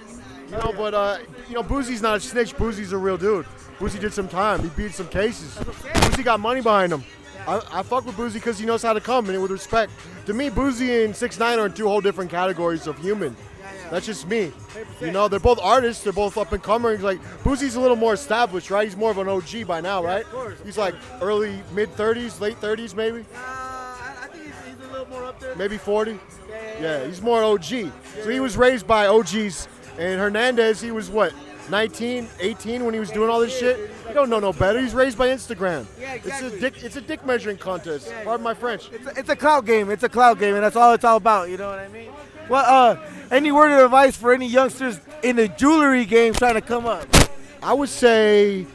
You know, but you know, Boozy's not a snitch. Boozy's a real dude. Boozy did some time. He beat some cases. Boozy got money behind him. I fuck with Boozy because he knows how to come and with respect. To me, Boozy and 6ix9ine are in two whole different categories of human. That's just me. You know, they're both artists. They're both up and coming. Like Boozy's a little more established, right? He's more of an OG by now, right? of course. He's like early, mid 30s, late 30s, maybe. I think he's a little more up there. Maybe 40. Yeah, he's more OG. So he was raised by OGs. And Hernandez, he was what, 19, 18 when he was doing all this shit? You don't know no better. He's raised by Instagram. Yeah, exactly. It's a dick measuring contest. Pardon my French. It's a clout game. It's a clout game, and that's all it's all about. You know what I mean? Well, any word of advice for any youngsters in the jewelry game trying to come up? I would say,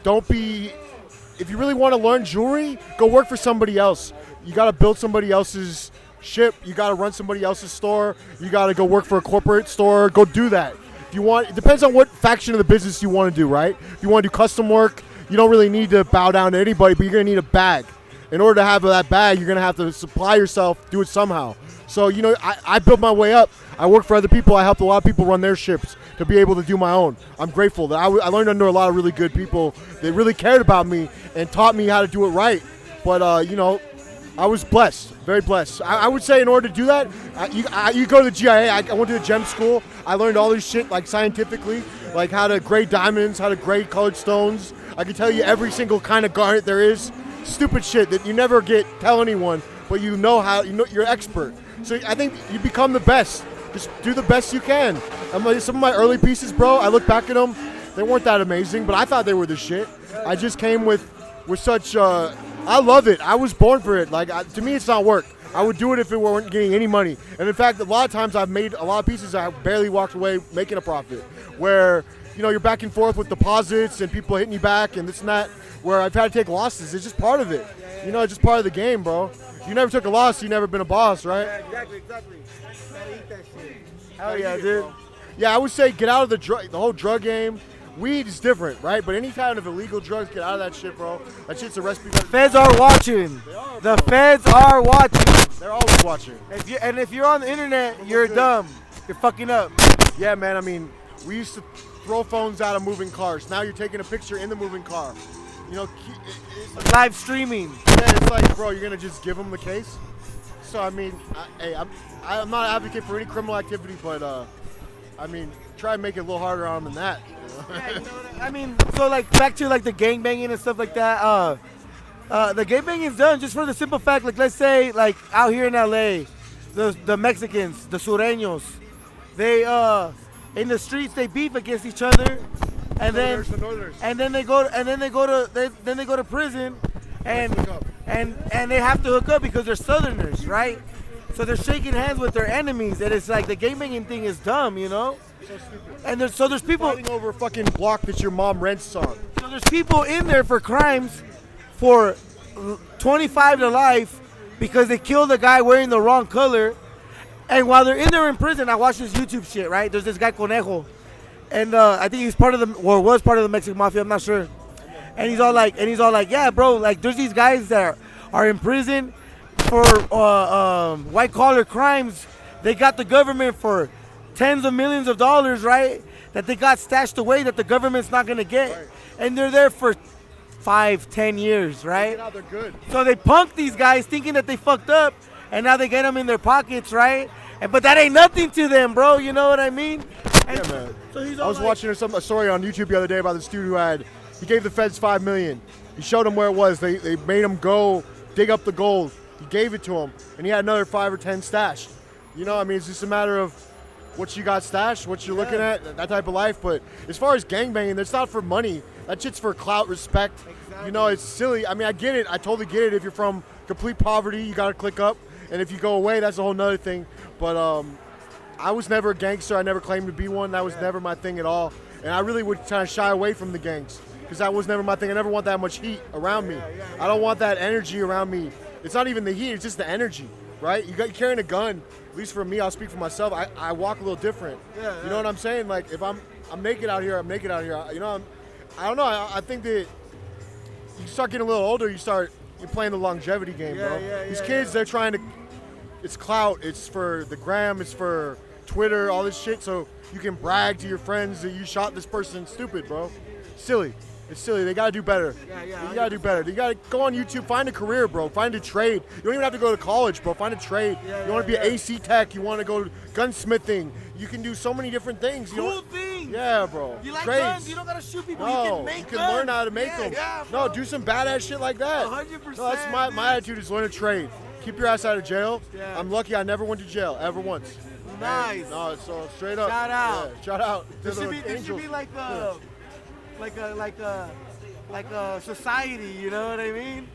if you really want to learn jewelry, go work for somebody else. You got to build somebody else's ship. You got to run somebody else's store. You got to go work for a corporate store. Go do that. If you want, it depends on what faction of the business you want to do, right? If you want to do custom work, you don't really need to bow down to anybody, but you're going to need a bag. In order to have that bag, you're going to have to supply yourself, do it somehow. So, you know, I built my way up. I work for other people. I helped a lot of people run their ships to be able to do my own. I'm grateful that I learned under a lot of really good people that really cared about me and taught me how to do it right. But, you know, I was blessed, very blessed. I would say in order to do that, you go to the GIA. I went to the gem school. I learned all this shit, like scientifically, like how to grade diamonds, how to grade colored stones. I can tell you every single kind of garnet there is. Stupid shit that you never tell anyone, but you know how, you're an expert. So I think you become the best. Just do the best you can. Some of my early pieces, bro, I look back at them, they weren't that amazing, but I thought they were the shit. I just came with such, I love it. I was born for it. Like, to me, it's not work. I would do it if it weren't getting any money. And in fact, a lot of times I've made a lot of pieces I barely walked away making a profit. Where, you know, you're back and forth with deposits and people hitting you back and this and that, where I've had to take losses. It's just part of it. You know, it's just part of the game, bro. You never took a loss, you never been a boss, right? Yeah, exactly. Gotta eat that shit. Hell yeah, dude. Yeah, I would say get out of the whole drug game. Weed is different, right? But any kind of illegal drugs, get out of that shit, bro. That shit's a recipe. The feds are watching. The feds are watching. They're always watching. If you're on the internet, you're dumb. You're fucking up. Yeah, man. I mean, we used to throw phones out of moving cars. Now you're taking a picture in the moving car. You know, it's Live streaming. yeah, it's like, bro, you're gonna just give them the case. So I mean, I'm not an advocate for any criminal activity, but I mean, try and make it a little harder on them than that. Yeah, you know what I mean, so like back to like the gangbanging and stuff like that. The gangbanging's done just for the simple fact, like let's say like out here in LA, the Mexicans, the Sureños, they in the streets they beef against each other, and then they go to prison, and they have to hook up because they're Southerners, right? So they're shaking hands with their enemies, and it's like the gangbanging thing is dumb, you know. So stupid. And there's people Fighting over a fucking block that your mom rents on. So there's people in there for crimes for 25 to life because they killed a guy wearing the wrong color. And while they're in there in prison, I watched this YouTube shit, right? There's this guy Conejo. And I think he's part of was part of the Mexican Mafia, I'm not sure. And he's all like, yeah, bro, like there's these guys that are in prison for white collar crimes. They got the government for tens of millions of dollars, right? That they got stashed away that the government's not gonna get. Right. And they're there for 5-10 years, right? Now they're good. So they punk these guys thinking that they fucked up, and now they get them in their pockets, right? But that ain't nothing to them, bro. You know what I mean? And, yeah, man. So he's I all was like, watching a story on YouTube the other day about this dude he gave the feds $5 million. He showed them where it was. They made him go dig up the gold. He gave it to him, and he had another 5 or 10 stashed. You know, I mean, it's just a matter of what you got stashed, what you're looking at, that type of life. But as far as gangbanging, that's not for money. That shit's for clout, respect. Exactly. You know, it's silly. I mean, I get it. I totally get it. If you're from complete poverty, you got to click up. And if you go away, that's a whole nother thing. But I was never a gangster. I never claimed to be one. That was never my thing at all. And I really would kind of shy away from the gangs because that was never my thing. I never want that much heat around me. I don't want that energy around me. It's not even the heat. It's just the energy, right? You're carrying a gun. At least for me, I'll speak for myself. I walk a little different. You know what I'm saying? Like, if I'm naked out here, I'm naked out here. You know, I don't know. I think that you start getting a little older, you're playing the longevity game, bro. These kids, they're trying to, it's clout, it's for the gram, it's for Twitter, all this shit, so you can brag to your friends that you shot this person. Stupid, bro. Silly. It's silly. They gotta do better. You gotta do better. You gotta go on YouTube, find a career, bro. Find a trade. You don't even have to go to college, bro. Find a trade. You want to be an AC tech. You want to go gunsmithing. You can do so many different things. Cool things. Yeah, bro. You like Trades. guns? You don't gotta shoot people. No, You can make you can guns. learn how to make them. No, do some badass shit like that. 100%. No, that's my attitude is learn a trade. Keep your ass out of jail. I'm lucky I never went to jail ever once. Nice. No, so straight up. Shout out. Yeah, shout out. There should be like a society, you know what I mean?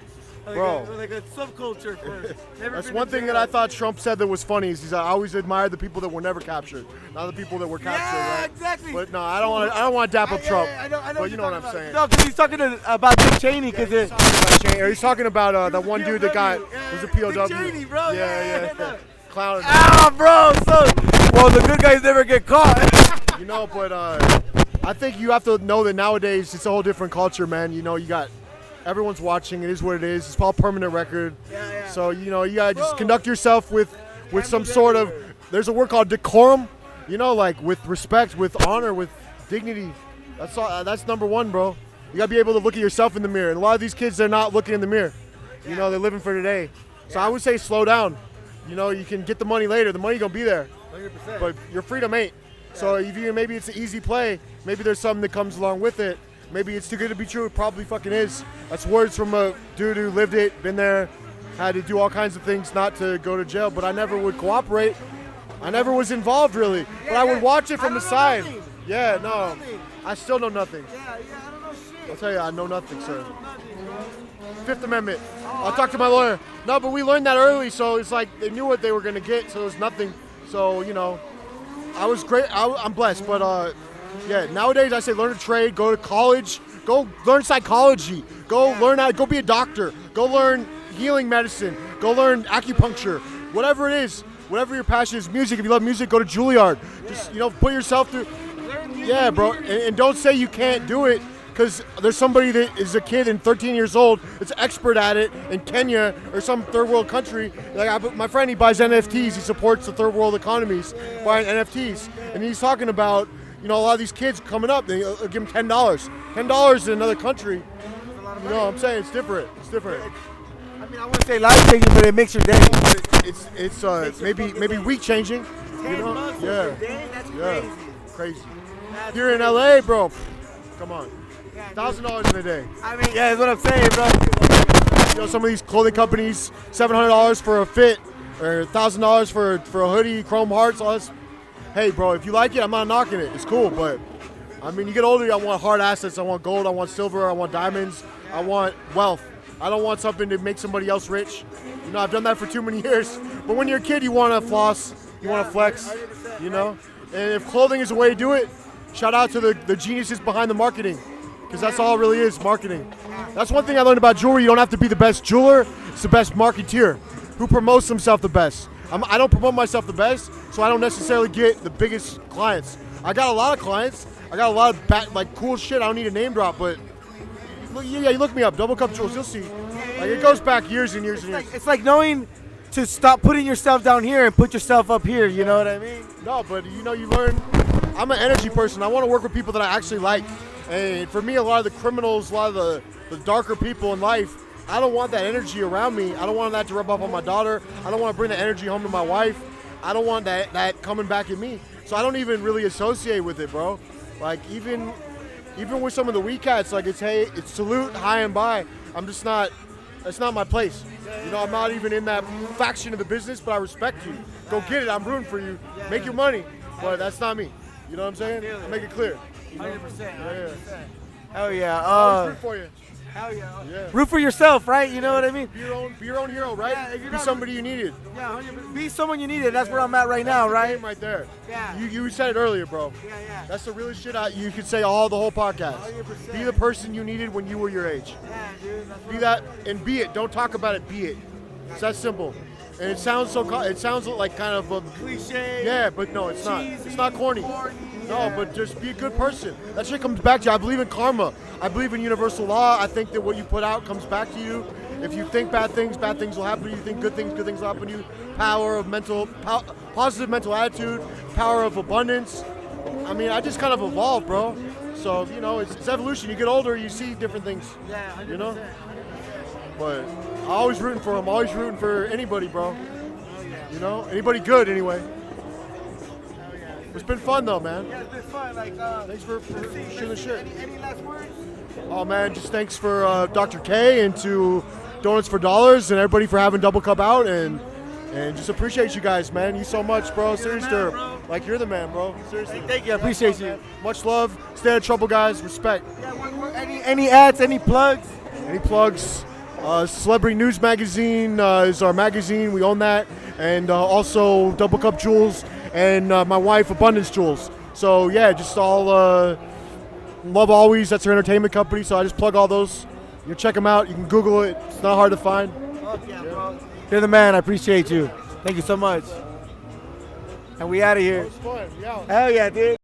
Like a subculture for. That's one thing that I thought Trump said that was funny. Is he's I always admired the people that were never captured, not the people that were captured. Yeah, right? Exactly. But no, I don't want to dap up Trump. I know but you know what I'm saying. No, because he's talking about Dick Cheney. He's talking about that one dude that was a POW. Dick Cheney, bro. Yeah. Clown. Bro. Well, the good guys never get caught. You know, but I think you have to know that nowadays it's a whole different culture, man. You know, you got everyone's watching. It is what it is. It's called permanent record. So you know, you gotta just conduct yourself with some sort of. There's a word called decorum. You know, like with respect, with honor, with dignity. That's all. That's number one, bro. You gotta be able to look at yourself in the mirror. And a lot of these kids, they're not looking in the mirror. You know, they're living for today. So I would say slow down. You know, you can get the money later. The money gonna be there. 100%. But your freedom ain't. So if you maybe it's an easy play. Maybe there's something that comes along with it. Maybe it's too good to be true. It probably fucking is. That's words from a dude who lived it, been there, had to do all kinds of things not to go to jail. But I never would cooperate. I never was involved really. But I would watch it from the side. Nothing. Yeah, no. I still know nothing. I don't know shit. I'll tell you, I know nothing, sir. Fifth Amendment. I'll talk to my lawyer. No, but we learned that early, so it's like they knew what they were going to get, so it was nothing. So, you know, I was great. I'm blessed, but yeah, nowadays I say learn a trade, go to college, go learn psychology, go learn how, go be a doctor, go learn healing medicine, go learn acupuncture, whatever it is, whatever your passion is, music. If you love music, go to Juilliard. Just, you know, put yourself through. Yeah, bro, and don't say you can't do it. Because there's somebody that is a kid and 13 years old that's expert at it in Kenya or some third world country. Like my friend, he buys NFTs. He supports the third world economies buying NFTs. And he's talking about, you know, a lot of these kids coming up, they'll give them $10. $10 in another country. You know what I'm saying? It's different. It's different. I mean, I wouldn't say life changing, but it makes your day. It's maybe week changing. You know? Yeah. That's crazy. Here in LA, bro. Come on. $1,000 in a day. I mean, yeah, that's what I'm saying, bro. You know, some of these clothing companies, $700 for a fit, or $1,000 for a hoodie, chrome hearts, all this. Hey, bro, if you like it, I'm not knocking it. It's cool, but I mean, you get older, I want hard assets. I want gold. I want silver. I want diamonds. I want wealth. I don't want something to make somebody else rich. You know, I've done that for too many years. But when you're a kid, you want to floss. You want to flex. You know, and if clothing is a way to do it, shout out to the geniuses behind the marketing. Because that's all it really is, marketing. That's one thing I learned about jewelry. You don't have to be the best jeweler. It's the best marketeer who promotes himself the best. I don't promote myself the best, so I don't necessarily get the biggest clients. I got a lot of clients. I got a lot of cool shit. I don't need a name drop, but you look me up, Double Cup Jewels, you'll see. Like, it goes back years and years and years. It's like knowing to stop putting yourself down here and put yourself up here. You know what I mean? No, but you know, you learn. I'm an energy person. I want to work with people that I actually like. And for me, a lot of the criminals, a lot of the darker people in life, I don't want that energy around me. I don't want that to rub off on my daughter. I don't want to bring the energy home to my wife. I don't want that coming back at me. So So I don't even really associate with it, bro. Like even with some of the weak cats, like it's salute, hi and bye. I'm just not. That's not my place. You know, I'm not even in that faction of the business, but I respect you. Go get it. I'm rooting for you. Make your money. But that's not me. You know what I'm saying? I'll make it clear. 100%. Yeah. Hell yeah. I'll root for you. Hell yeah. Yeah. Root for yourself, right? You know what I mean? Be your own hero, right? Yeah, be somebody you needed. Yeah, 100%. Be someone you needed. That's where I'm at right now, right? Right there. Yeah. You said it earlier, bro. Yeah. That's the realest shit you could say the whole podcast. 100%. Be the person you needed when you were your age. Yeah, dude. Be that and be it. Don't talk about it. Be it. It's that simple. And it sounds like kind of a Cliche. yeah, but no, it's not. Cheesy, It's not corny. yeah. No, but just be a good person. That shit comes back to you. I believe in karma. I believe in universal law. I think that what you put out comes back to you. If you think bad things will happen to you. You think good things will happen to you. Power of positive mental attitude. Power of abundance. I mean, I just kind of evolved, bro. So, you know, it's evolution. You get older, you see different things. Yeah, 100%. You know? But I'm always rooting for him. Always rooting for anybody, bro. You know? Anybody good, anyway. It's been fun, though, man. Yeah, it's been fun. Like, Thanks for shooting the shit. Any last words? Oh, man, just thanks for Dr. K and to Donuts for Dollars and everybody for having Double Cup out. And just appreciate you guys, man. You so much, bro. Seriously, like you're the man, bro. Seriously. Thank you. I appreciate you. Much love. Stay out of trouble, guys. Respect. Yeah, any ads, any plugs? Any plugs? Celebrity News Magazine is our magazine. We own that. And also Double Cup Jewels and my wife, Abundance Jewels. So, yeah, just all Love Always. That's her entertainment company. So I just plug all those. You can check them out. You can Google it. It's not hard to find. Yeah, bro. You're the man. I appreciate you. Thank you so much. And we out of here. It was fun. Yeah. Hell yeah, dude.